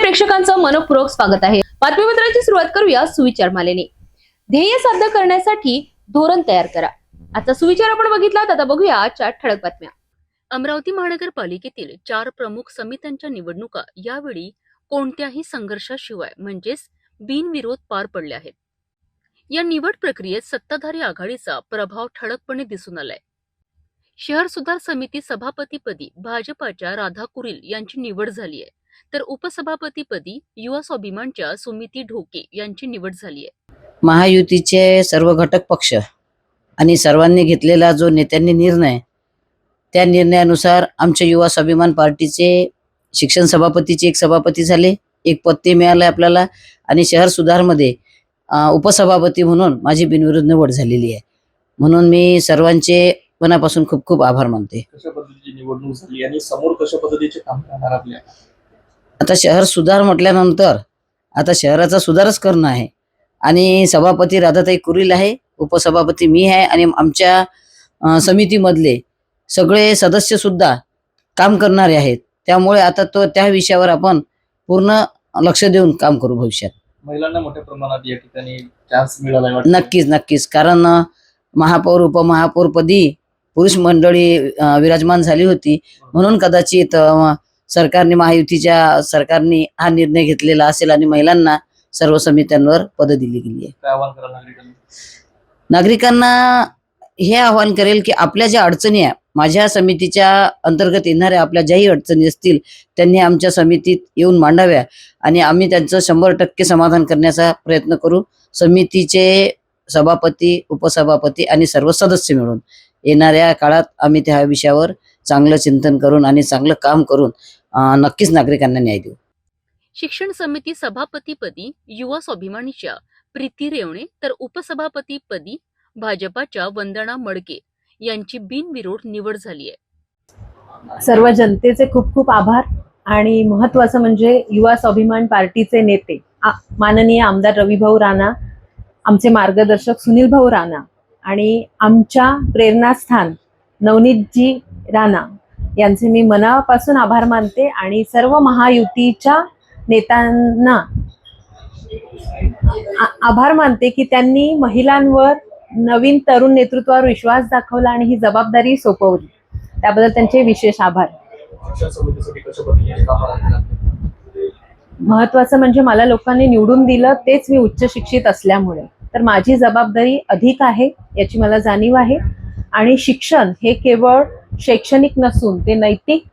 प्रेक्षकांचं मनपूर्वक स्वागत आहे। बातमीपत्राची सुरुवात करूया सुविचार मालेने। ध्येय साध्य करण्यासाठी धोरण तयार करा। आजचा सुविचार आपण बघितला, आता बघूया आजच्या ठळक बातम्या। अमरावती महानगरपालिकेतील 4 प्रमुख समित्यांच्या निवडणुका यावेळी कोणत्याही संघर्षाशिवाय म्हणजेच बिनविरोध पार पडल्या आहेत। या निवड प्रक्रियेत सत्ताधारी आघाडीचा प्रभाव ठळकपणे दिसून आलाय। शहर सुधार समिती सभापतीपदी भाजपाच्या राधा कुरील यांची निवड झाली आहे, तर उपसभापतीपदी युवा स्वाभिमानच्या सुमिती ढोके यांची निवड झाली आहे। महायुतीचे सर्व घटक पक्ष आणि सर्वांनी घेतलेला जो नेत्यांनी निर्णय, त्या निर्णयानुसार आमच्या युवा स्वाभिमान पार्टीचे शिक्षण सभापतीचे एक सभापती झाले, एक पद ते मिळालं आपल्याला, आणि शहर सुधारमध्ये उपसभापती म्हणून माझी बिनविरोध निवड झालेली आहे। म्हणून मी सर्वांचे मनापासून खूप खूप आभार मानते। कशा पद्धतीची निवडणूक झाली आणि समोर कशा पद्धतीचे काम करणार आपल्या? आता शहर सुधार म्हटल्यानंतर आता शहराचा सुधारच करणं आहे, आणि सभापती राधाताई कुरील आहे, उपसभापती मी आहे, आणि आमच्या समितीमधले सगळे सदस्य सुद्धा काम करणारे आहेत। त्यामुळे आता त्या विषयावर आपण पूर्ण लक्ष देऊन काम करू भविष्यात। महिलांना मोठ्या प्रमाणात या ठिकाणी चान्स मिळाला आहे। नक्कीच, कारण महापौर उपमहापौर पदी पुरुष मंडळी विराजमान झाली होती, म्हणून कदाचित सरकारने महायुतीच्या सरकारने हा निर्णय घेतलेला असेल आणि महिलांना सर्व समित्यांवर पद दिली गेली आहे। काय आवाहन कराल नागरिकांना? नागरिकांना हे आवाहन करेल की आपल्या ज्या अडचणी आहे, माझ्या समितीच्या अंतर्गत येणाऱ्या आपल्या ज्याही अडचणी असतील त्यांनी आमच्या समितीत येऊन मांडाव्या, आणि आम्ही त्यांचं 100% समाधान करण्याचा प्रयत्न करू। समितीचे सभापती, उपसभापती आणि सर्व सदस्य मिळून येणाऱ्या काळात आम्ही त्या विषयावर चांगलं चिंतन करून आणि चांगलं काम करून नक्कीच नागरिकांना न्याय देऊ। शिक्षण समिती सभापतीपदी युवा स्वाभिमानीच्या प्रीती रेवणे, तर उपसभापतीपदी भाजपाच्या वंदना मडके यांची बिनविरोध निवड झाली आहे। सर्व जनतेचे खूप खूप आभार, आणि महत्त्वाचं म्हणजे युवा स्वाभिमान पार्टीचे नेते माननीय आमदार रविभाऊ राणा, आमचे मार्गदर्शक सुनील भाऊ राणा, आणि आमच्या प्रेरणास्थान नवनीतजी राणा यांचे मी मनापासून आभार मानते, आणि सर्व महायुतीच्या नेत्यांना आभार मानते की त्यांनी महिलांवर, नवीन तरुण नेतृत्वावर विश्वास दाखवला आणि ही जबाबदारी सोपवली। त्याबद्दल त्यांचे विशेष आभार। शिक्षण समितीसाठी कशा पद्धतीचे काम करणार? महत्वाचं म्हणजे मला लोकांनी निवडून दिलं, तेच मी उच्च शिक्षित असल्यामुळे, तर माझी जबाबदारी अधिक आहे याची मला जाणीव आहे। आणि शिक्षण हे केवळ शैक्षणिक नसून ते नैतिक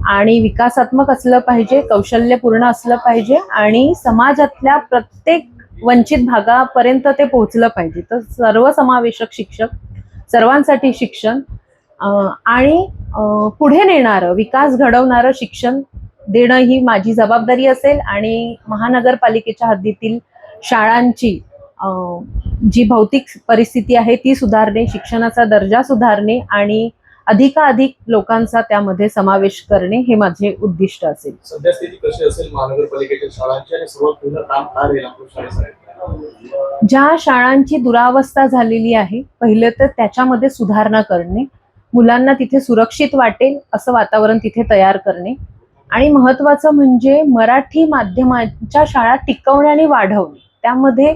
आणि विकासात्मक असलं पाहिजे, कौशल्यपूर्ण असलं पाहिजे, आणि समाजातल्या प्रत्येक वंचित भागापर्यंत ते पोहोचलं पाहिजे। तर सर्वसमावेशक शिक्षक, सर्वांसाठी शिक्षण आणि पुढे नेणारं, विकास घडवणारं शिक्षण देणं ही माझी जबाबदारी असेल। आणि महानगरपालिकेच्या हद्दीतील शाळांची जी भौतिक परिस्थिती आहे ती सुधारणे, शिक्षणाचा दर्जा सुधारणे आणि अधिकाधिक लोकांचा त्यामध्ये समावेश करणे हे माझे उद्दिष्ट असेल। सध्या स्थिती कशी असेल महानगरपालिकेच्या शाळांची, आणि सर्वात पहिलं काम काय राहील आपल्या शाळेसाठी? ज्या शाळांची दुरावस्था झालेली आहे, पहिलं तर त्याच्यामध्ये सुधारणा करणे, मुलांना तिथे सुरक्षित वाटेल असं वातावरण तिथे तयार करणे, आणि महत्त्वाचं म्हणजे मराठी माध्यमाच्या शाळा टिकवणे आणि वाढवणे, त्यामध्ये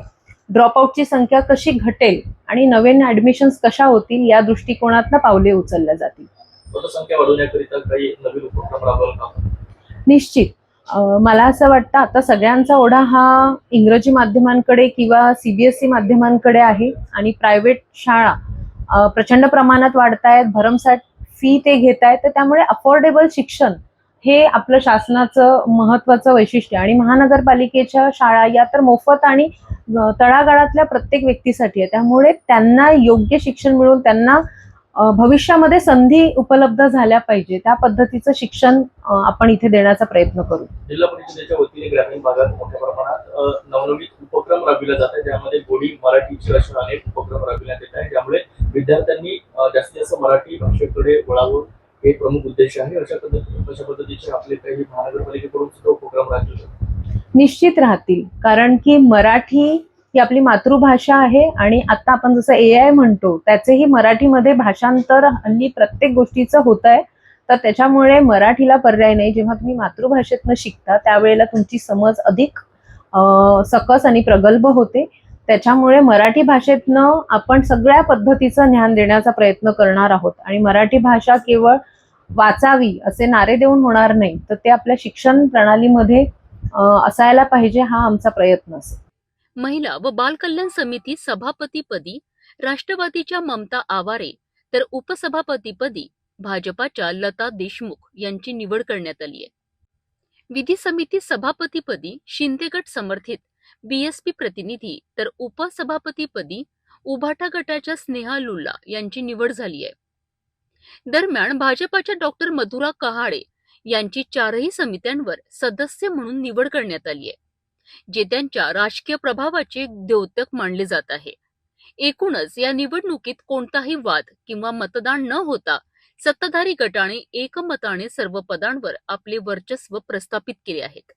ड्रॉपआउटची संख्या कशी घटेल आणि नवीन ऍडमिशन्स कशा होतील या दृष्टिकोनातून पावले उचलल्या जातील। पटसंख्या वाढवण्याकरिता काही नवीन उपक्रम राबवाल का? निश्चित मला असं वाटतं आता सगळ्यांचा ओढा हा इंग्रजी माध्यमांकडे किंवा CBSE माध्यमांकडे आहे, आणि प्रायव्हेट शाळा प्रचंड प्रमाणात वाढतायत, भरमसाठ फी ते घेत आहेत, तर त्यामुळे अफोर्डेबल शिक्षण हे आपलं शासनाचं महत्त्वाचं वैशिष्ट्य, आणि महानगरपालिकेच्या शाळा या तर मोफत आणि तळागाळातल्या प्रत्येक व्यक्तीसाठी आहे, त्यामुळे त्यांना योग्य शिक्षण मिळून त्यांना भविष्यामध्ये संधी उपलब्ध झाल्या पाहिजे, त्या पद्धतीचं शिक्षण आपण इथे देण्याचा प्रयत्न करू। जिल्हा परिषदेच्या वतीने ग्रामीण भागात मोठ्या प्रमाणात नवनवीन उपक्रम राबविले जातात, ज्यामध्ये गोडी मराठीचे असे अनेक उपक्रम राबविण्यात येत आहेत, ज्यामुळे विद्यार्थ्यांनी जास्तीत जास्त मराठी भाषेकडे वळावं हे प्रमुख उद्देश आहे। अशा पद्धतीचे आपले काही महानगरपालिकेकडून सुद्धा उपक्रम राबवले जातात? निश्चित राहतील, कारण की मराठी ही आपली मातृभाषा आहे, आणि आता आपण जसं AI म्हणतो त्याचेही मराठीमध्ये भाषांतर हल्ली प्रत्येक गोष्टीचं होत आहे, तर त्याच्यामुळे मराठीला पर्याय नाही. जेव्हा तुम्ही मातृभाषेतनं शिकता त्यावेळेला तुमची समज अधिक सकस आणि प्रगल्भ होते. त्याच्यामुळे मराठी भाषेतनं आपण सगळ्या पद्धतीचं ज्ञान देण्याचा प्रयत्न करणार आहोत आणि मराठी भाषा केवळ वाचावी असे नारे देऊन होणार नाही, तर ते आपल्या शिक्षण प्रणालीमध्ये असायला पाहिजे, हा आमचा प्रयत्न असेल. महिला व बाल कल्याण समिती सभापतीपदी राष्ट्रवादीच्या ममता आवारे तर उपसभापतीपदी भाजपाच्या लता देशमुख यांची निवड करण्यात आली आहे. विधी समिती सभापतीपदी शिंदे गट समर्थित बीएसपी प्रतिनिधी तर उपसभापतीपदी उभाटा गटाच्या स्नेहा लुल्ला यांची निवड झाली आहे. दरम्यान भाजपाच्या डॉक्टर मधुरा कहाडे यांची 4ही समित्यांवर सदस्य म्हणून निवड करण्यात आली आहे, जे त्यांच्या राजकीय प्रभावाचे द्योतक मानले जात आहे. एकूणच या निवडणुकीत कोणताही वाद किंवा मतदान न होता सत्ताधारी गटाने एकमताने सर्व पदांवर आपले वर्चस्व प्रस्थापित केले आहेत.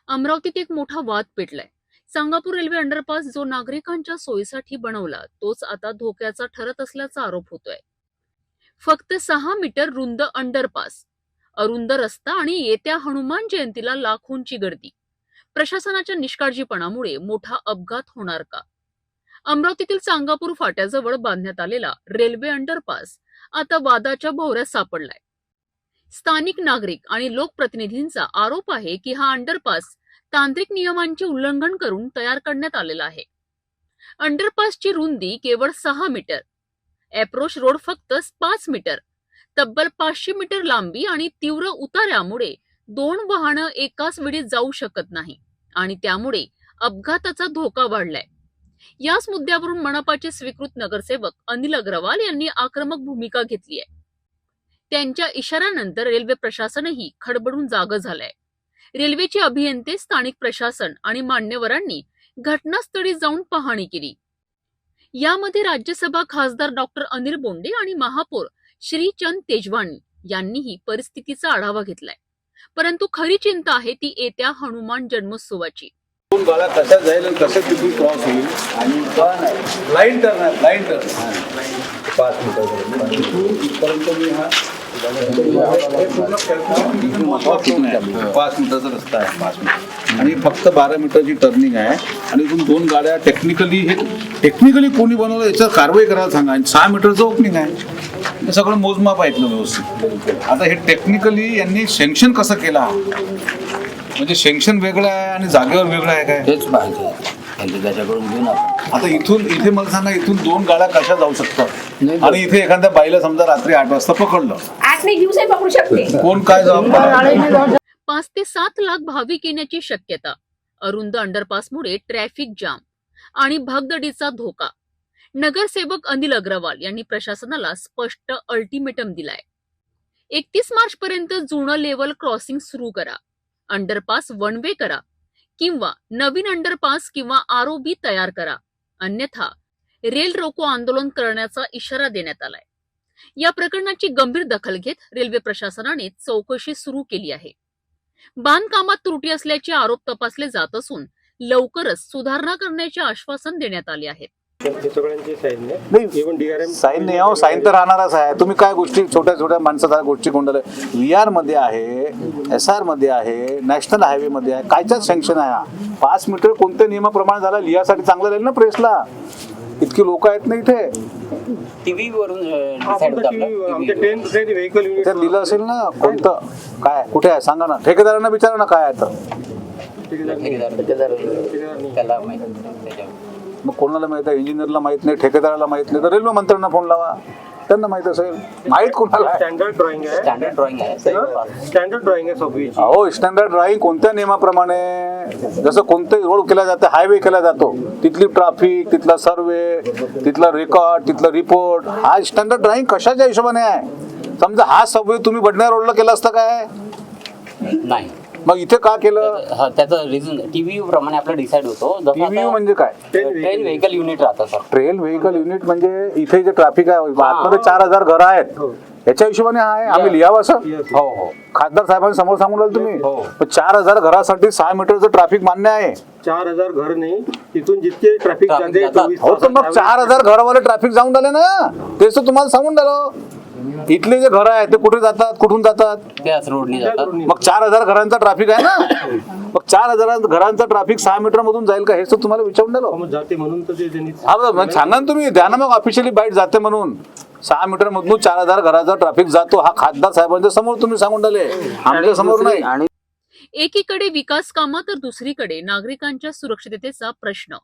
अमरावतीत एक मोठा वाद पेटलाय. सांगापूर रेल्वे अंडरपास जो नागरिकांच्या सोयीसाठी बनवला तोच आता धोक्याचा ठरत असल्याचा आरोप होतोय. फक्त 6 मीटर रुंद अंडरपास, अरुंद रस्ता आणि येत्या हनुमान जयंतीला लाखोंची गर्दी. प्रशासनाच्या निष्काळजीपणामुळे मोठा अपघात होणार का? अमरावतीतील सांगापूर फाट्याजवळ बांधण्यात आलेला रेल्वे अंडरपास आता वादाच्या भोवऱ्यात सापडलाय. स्थानिक नागरिक आणि लोकप्रतिनिधींचा आरोप आहे की हा अंडरपास तांत्रिक नियमांचे उल्लंघन करून तयार करण्यात आलेला आहे. अंडरपासची रुंदी केवळ 6 मीटर, अप्रोच रोड फक्त 5 मीटर, तब्बल 500 मीटर लांबी आणि तीव्र उतार्यामुळे 2 वाहनं एकाच वेळी जाऊ शकत नाही आणि त्यामुळे अपघाताचा धोका वाढलाय. याच मुद्द्यावरून मनपाचे स्वीकृत नगरसेवक अनिल अग्रवाल यांनी आक्रमक भूमिका घेतली आहे. त्यांच्या इशाऱ्यानंतर रेल्वे प्रशासनही खडबडून जागं झालंय. रेल्वेचे अभियंते, स्थानिक प्रशासन आणि मान्यवरांनी घटनास्थळी जाऊन पाहणी केली. यामध्ये राज्यसभा खासदार डॉक्टर अनिल बोंडे आणि महापौर श्रीचंद तेजवानी यांनीही परिस्थितीचा आढावा घेतलाय. परंतु खरी चिंता आहे ती येत्या हनुमान जन्मोत्सवाची. 2 गाड्या कशा जाईल आणि कशा तिथून क्रॉस होईल आणि लाईन टर्न आहे, लाईन टर्न 5 मीटर इथपर्यंत मी हा पूर्ण 5 मीटरचा रस्ता आहे, 5 मीटर आणि फक्त 12 मीटरची टर्निंग आहे आणि इथून 2 गाड्या टेक्निकली कोणी बनवलं याच्यावर कारवाई करायला सांगा. आणि 6 मीटरचं ओपनिंग आहे, हे सगळं मोजमाप ऐकलं व्यवस्थित. आता हे टेक्निकली यांनी सँक्शन कसं केला, म्हणजे सँक्शन वेगळं आहे आणि जागेवर वेगळं आहे काय, तेच पाहिजे त्याच्याकडून घेऊन आपण. आता इथे मला सांगा, इथून 2 गाड्या कशा जाऊ शकतात आणि इथे एखाद्या बाईला समजा रात्री 8 वाजता पकडलं, 8 नाही दिवसाही पकडू शकते. कोण काय जबाबदार? 5 ते 7 लाख भाविक येण्याची शक्यता. अरुंद अंडरपासमुळे ट्रॅफिक जाम आणि भगदडीचा धोका. नगरसेवक अनिल अग्रवाल यांनी प्रशासनाला स्पष्ट अल्टिमेटम दिलाय. 31 मार्च पर्यंत जुनं लेवल क्रॉसिंग सुरू करा, अंडरपास वन वे करा किंवा नवीन अंडरपास किंवा आरओबी तयार करा, अन्यथा रेल रोको आंदोलन करण्याचा इशारा देण्यात आलाय. या प्रकरणाची गंभीर दखल घेत रेल्वे प्रशासनाने चौकशी सुरू केली आहे. बांधकामात त्रुटी असल्याचे आरोप तपासले जात असून लवकरच सुधारणा करण्याचे आश्वासन देण्यात आले आहे. साईन नाही हो, साईन तर राहणारच आहे. तुम्ही काय गोष्टी छोट्या छोट्या माणसाच्या गोष्टी कोंडले, VR मध्ये आहे, SR मध्ये आहे, नॅशनल हायवे मध्ये आहे, कायच्याच सँक्शन आहे हा. 5 मीटर कोणत्या नियमाप्रमाणे झाला, लिहासाठी चांगलं राहील ना प्रेसला. इतकी लोक आहेत ना इथे, टीव्ही वरून डिसाइड होतं आपलं. इथे लिहिलं असेल ना कोणतं काय कुठे आहे सांगा ना, ठेकेदारांना विचारा ना काय आहे तर. ठेकेदार त्याला माहिती त्याच्यावर. मग कोणाला माहित आहे? इंजिनियरला माहित नाही, ठेकेदाराला माहित नाही, तर रेल्वे मंत्र्यांना फोन लावा, त्यांना माहित असेल. माहित कोणाला? स्टँडर्ड ड्रॉइंग आहे. हो, स्टँडर्ड ड्रॉइंग कोणत्या नियमाप्रमाणे, जसं कोणताही रोड केला जातो, हायवे केला जातो, तिथली ट्रॅफिक, तिथला सर्वे, तिथला रेकॉर्ड, तिथला रिपोर्ट, हा स्टँडर्ड ड्रॉइंग कशाच्या हिशोबाने आहे? समजा हा सबवे तुम्ही बडण्या रोडला केला असता काय, नाही, मग इथे का केलं? त्याचं रिझन टीव्ही प्रमाणे आपलं डिसाइड होतो. टीव्ही म्हणजे काय? ट्रेन व्हेकल युनिट राहतं सर. ट्रेन व्हेकल युनिट म्हणजे इथे जे ट्रॅफिक आहे, आतमध्ये 4000 घरं आहेत, याच्या हिशोबाने आहे आम्ही लिहावं असं हो हो खासदार साहेबांनी समोर सांगून राहिले तुम्ही हो. पण 4000 घरासाठी 6 मीटरचं ट्रॅफिक मान्य आहे. 4000 घर नाही तिथून जितके ट्रॅफिक ट्रॅफिक जाते जातात. 24 हो तर मग 4000 घरावाले ट्रॅफिक जाऊन राहिले ना तेच तर तुम्हाला सांगून राहिलो. इथले जे घर आहे ते कुठे जातात कुठून जातात त्याच रोडनी जातात. मग 4000 घरांचा ट्रॅफिक आहे ना मग 4000 घरांचा ट्रॅफिक 6 मीटर मधून जाईल का हेच तर तुम्हाला विचारून राहिलो. मग जाते म्हणून तर ते त्यांनी हा मग सांगा ना तुम्ही द्या ना मग ऑफिशियली बाईट जाते म्हणून 6 मीटर मधून 4000 घराचा ट्रॅफिक जातो हा खासदार साहेबांच्या समोर तुम्ही सांगून राहिले आमच्या समोर नाही. आणि एकीकडे विकास कामं तर दुसरीकडे नागरिकांच्या सुरक्षिततेचा प्रश्न.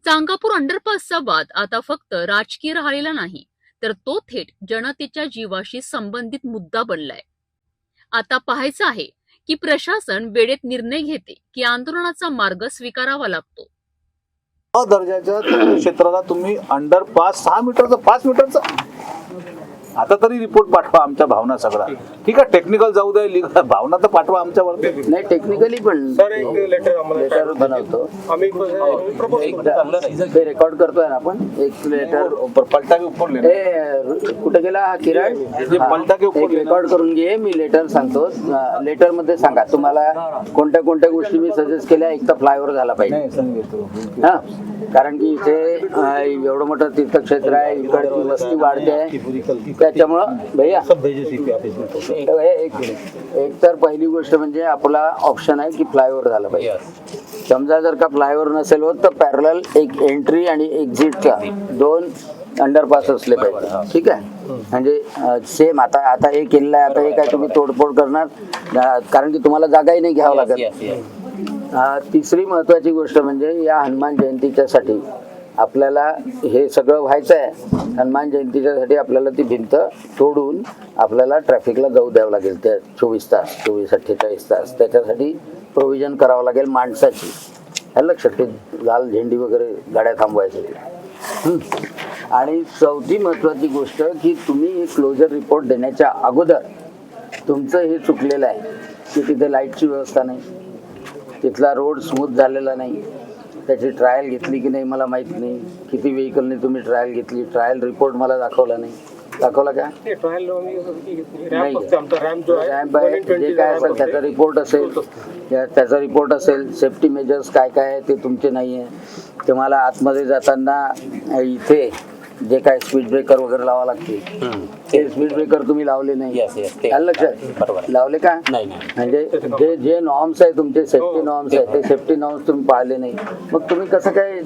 चांगापूर अंडरपासचा वाद आता फक्त राजकीय राहिलेला नाही तर तो थेट जनतेच्या जीवाशी संबंधित मुद्दा बनलाय. आता पाहायचं आहे की प्रशासन वेळेत निर्णय घेते की आंदोलनाचा मार्ग स्वीकारावा लागतो. दर्जाच्या क्षेत्राला तुम्ही अंडरपास 6 मीटरचं 5 मीटरचं आता तरी रिपोर्ट पाठवा आमच्या भावना सगळा ठीक आहे टेक्निकल जाऊ द्या legal भावना तर पाठवा आमच्यावरती. नाही टेक्निकली पण सर एक लेटर आम्हाला लेटर बनवतो आम्ही प्रपोज ते रेकॉर्ड करतोय ना आपण एक लेटर पलटा के ऊपर लेना. कुठे गेला हा किरण जे पलटा के ऊपर एक रेकॉर्ड करून घे मी लेटर सांगतो लेटर मध्ये सांगा तुम्हाला कोणत्या कोणत्या गोष्टी मी सजेस्ट केल्या. एक तर फ्लायओव्हर झाला पाहिजे हा कारण की इथे एवढं मोठं तीर्थक्षेत्र आहे इकडची वस्ती वाढते आहे त्याच्यामुळं भैया एक तर पहिली गोष्ट म्हणजे आपला ऑप्शन आहे की फ्लायओव्हर झाला पाहिजे. समजा जर का फ्लायओव्हर नसेल होत तर पॅरलल एक एंट्री आणि एक्झिटचा 2 अंडरपास असले पाहिजे ठीक आहे. म्हणजे सेम आता हे केलेलं आहे आता हे काय तुम्ही तोडफोड करणार कारण की तुम्हाला जागाही नाही घ्यावं लागत. तिसरी महत्वाची गोष्ट म्हणजे या हनुमान जयंतीच्यासाठी आपल्याला हे सगळं व्हायचं आहे. हनुमान जयंतीच्यासाठी आपल्याला ती भिंत तोडून आपल्याला ट्रॅफिकला जाऊ द्यावं लागेल त्या 24 तास 48 तास त्याच्यासाठी प्रोव्हिजन करावं लागेल माणसाची हे लक्षात ते लाल झेंडी वगैरे गाड्या थांबवायसाठी. आणि चौथी महत्वाची गोष्ट की तुम्ही हे क्लोजर रिपोर्ट देण्याच्या अगोदर तुमचं हे चुकलेलं आहे की तिथे लाईटची व्यवस्था नाही तिथला रोड स्मूथ झालेला नाही त्याची ट्रायल घेतली की नाही मला माहित नाही किती व्हेकलने तुम्ही ट्रायल घेतली ट्रायल रिपोर्ट मला दाखवला नाही दाखवला का ट्रायल नाही आमचा रॅम्प जो आहे रॅम्प आहे जे काय असेल त्याचा रिपोर्ट असेल सेफ्टी मेजर्स काय काय आहे ते तुमचे नाही आहे. तुम्हाला आतमध्ये जाताना इथे जे काय स्पीड ब्रेकर वगैरे लावा लागते ते स्पीड ब्रेकर तुम्ही लावले नाही लक्षात लावले का नाही म्हणजे जे नॉर्म्स आहे तुमचे सेफ्टी नॉर्म्स आहे ते सेफ्टी नॉर्म्स तुम्ही पाळले नाही मग तुम्ही कसं काय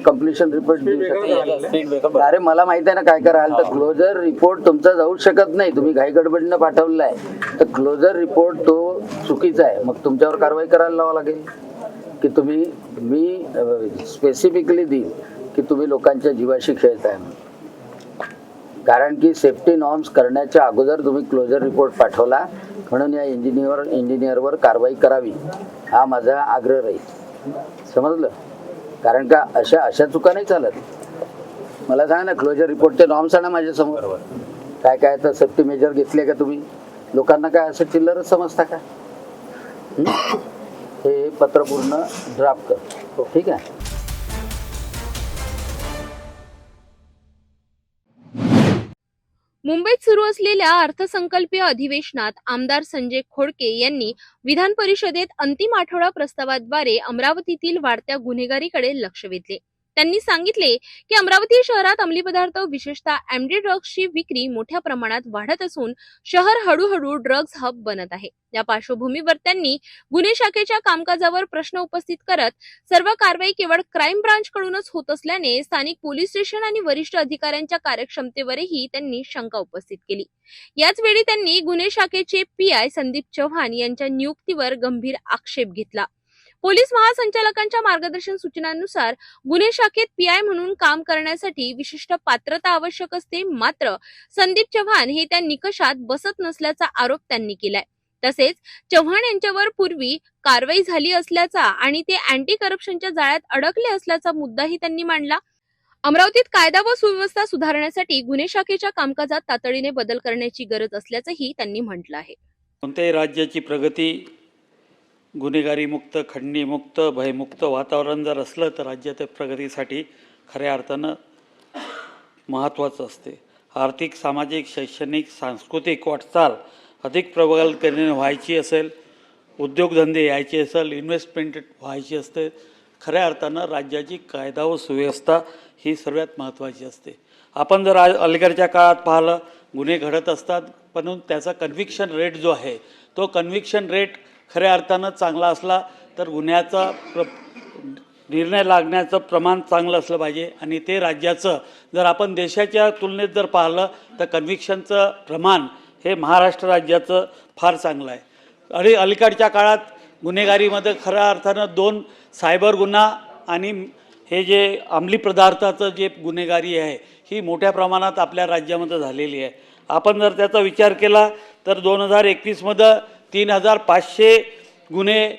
कम्प्लिशन रिपोर्ट देऊ शकता. अरे मला माहित आहे ना काय कराल तर क्लोजर रिपोर्ट तुमचा जाऊच शकत नाही तुम्ही घाई गडबडीनं पाठवलेला आहे तर क्लोजर रिपोर्ट तो चुकीचा आहे मग तुमच्यावर कारवाई करायला लावा लागेल की तुम्ही मी स्पेसिफिकली देईन की तुम्ही लोकांच्या जीवाशी खेळताय कारण की सेफ्टी नॉर्म्स करण्याच्या अगोदर तुम्ही क्लोजर रिपोर्ट पाठवला म्हणून या इंजिनियरवर कारवाई करावी हा माझा आग्रह राहील. समजलं कारण का अशा चुका नाही चालत. मला सांगा ना क्लोजर रिपोर्टचे नॉर्म्स आहे ना माझ्यासमोर काय काय तर सेफ्टी मेजर घेतले का तुम्ही लोकांना काय असं चिल्लरच समजता का. हे पत्र पूर्ण ड्राफ्ट कर ठीक आहे. मुंबईत सुरू असलेल्या अर्थसंकल्पीय अधिवेशनात आमदार संजय खोडके यांनी विधान परिषदेत अंतिम आठवडा प्रस्तावाद्वारे अमरावतीतील वाढत्या गुन्हेगारीकडे लक्ष वेधले. त्यांनी सांगितले की अमरावती शहरात अंमली पदार्थ विशेषतः एमडी ड्रग्सची विक्री मोठ्या प्रमाणात वाढत असून शहर हळूहळू ड्रग्ज हब बनत आहे. या पार्श्वभूमीवर त्यांनी गुन्हे शाखेच्या कामकाजावर प्रश्न उपस्थित करत सर्व कारवाई केवळ क्राईम ब्रांच कडूनच होत असल्याने स्थानिक पोलीस स्टेशन आणि वरिष्ठ अधिकाऱ्यांच्या कार्यक्षमतेवरही त्यांनी शंका उपस्थित केली. याच वेळी त्यांनी गुन्हे शाखेचे पीआय संदीप चव्हाण यांच्या नियुक्तीवर गंभीर आक्षेप घेतला. पोलीस महासंचालकांच्या मार्गदर्शन सूचनांनुसार गुन्हे शाखेत पीआय म्हणून काम करण्यासाठी विशिष्ट पात्रता आवश्यक असते मात्र संदीप चव्हाण हे त्या निकषात बसत नसल्याचा आरोप त्यांनी केलाय. तसेच चव्हाण यांच्यावर पूर्वी कारवाई झाली असल्याचा आणि ते अँटी करप्शनच्या जाळ्यात अडकले असल्याचा मुद्दाही त्यांनी मांडला. अमरावतीत कायदा व सुव्यवस्था सुधारण्यासाठी गुन्हे शाखेच्या कामकाजात तातडीने बदल करण्याची गरज असल्याचंही त्यांनी म्हटलं आहे. कोणत्याही राज्याची प्रगती गुन्हेगारीमुक्त खंडणीमुक्त भयमुक्त वातावरण जर असलं तर राज्याच्या प्रगतीसाठी खऱ्या अर्थानं महत्त्वाचं असते. आर्थिक, सामाजिक, शैक्षणिक, सांस्कृतिक वाटचाल अधिक प्रबळतेने व्हायची असेल, उद्योगधंदे यायचे असेल, इन्व्हेस्टमेंट व्हायची असते, खऱ्या अर्थानं राज्याची कायदा व सुव्यवस्था ही सर्वात महत्त्वाची असते. आपण जर अलीकडच्या काळात पाहिलं, गुन्हे घडत असतात, पण त्याचा कन्व्हिक्शन रेट जो आहे तो कन्व्हिक्शन रेट खऱ्या अर्थानं चांगला असला तर गुन्ह्याचा निर्णय लागण्याचं प्रमाण चांगलं असलं पाहिजे. आणि ते राज्याचं जर आपण देशाच्या तुलनेत जर पाहिलं तर कन्व्हिक्शनचं प्रमाण हे महाराष्ट्र राज्याचं फार चांगलं आहे. आणि अलीकडच्या काळात गुन्हेगारीमध्ये खऱ्या अर्थानं 2 सायबर गुन्हा आणि हे जे अंमली पदार्थाचं जे गुन्हेगारी आहे ही मोठ्या प्रमाणात आपल्या राज्यामध्ये झालेली आहे. आपण जर त्याचा विचार केला तर 2021मध्ये 3500 गुन्हे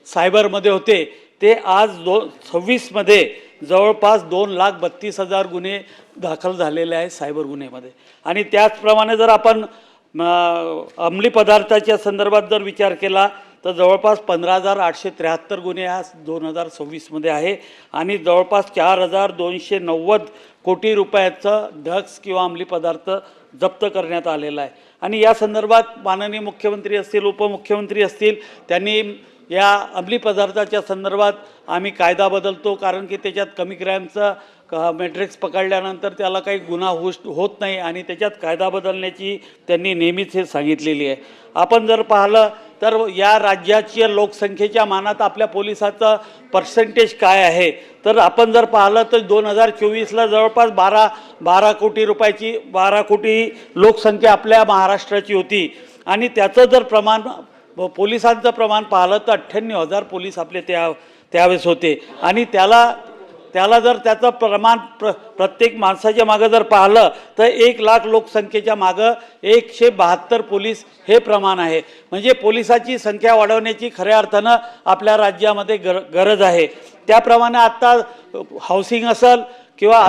सायबरमध्ये होते, ते आज 2026मध्ये जवळपास 2,32,000 गुन्हे दाखल झालेले आहेत सायबर गुन्हेमध्ये. आणि त्याचप्रमाणे जर आपण अंमली पदार्थाच्या संदर्भात जर विचार केला तर जवळपास 15,873 गुन्हे हा 2026मध्ये आहे आणि जवळपास 4,290 कोटी रुपयाचं ड्रग्स किंवा अंमली पदार्थ जप्त करण्यात आलेला आहे. आणि या संदर्भात माननीय मुख्यमंत्री असतील, उपमुख्यमंत्री असतील, त्यांनी या अंमली पदार्थाच्या संदर्भात आम्ही कायदा बदलतो, कारण की त्याच्यात कमी क्राईमचं मॅट्रिक्स पकडल्यानंतर त्याला काही गुन्हा होत नाही आणि त्याच्यात कायदा बदलण्याची त्यांनी नेहमीच हे सांगितलेली आहे. आपण जर पाहिलं तर या राज्याच्या लोकसंख्येच्या मानात आपल्या पोलिसाचं पर्सेंटेज काय आहे तर आपण जर पाहिलं तर 2024ला जवळपास 12 कोटी लोकसंख्या आपल्या महाराष्ट्राची होती. आणि त्याचं जर प्रमाण पोलिसांचं प्रमाण पाहिलं तर 98,000 पोलीस आपले त्यावेळेस होते. आणि त्याला जर त्याचं प्रमाण प्रत्येक माणसाच्या मागं जर पाहिलं तर 1 लाख लोकसंख्येच्या मागं 172 पोलीस हे प्रमाण आहे. म्हणजे पोलिसाची संख्या वाढवण्याची खऱ्या अर्थानं आपल्या राज्यामध्ये गरज आहे. त्याप्रमाणे आत्ता हाऊसिंग असेल किंवा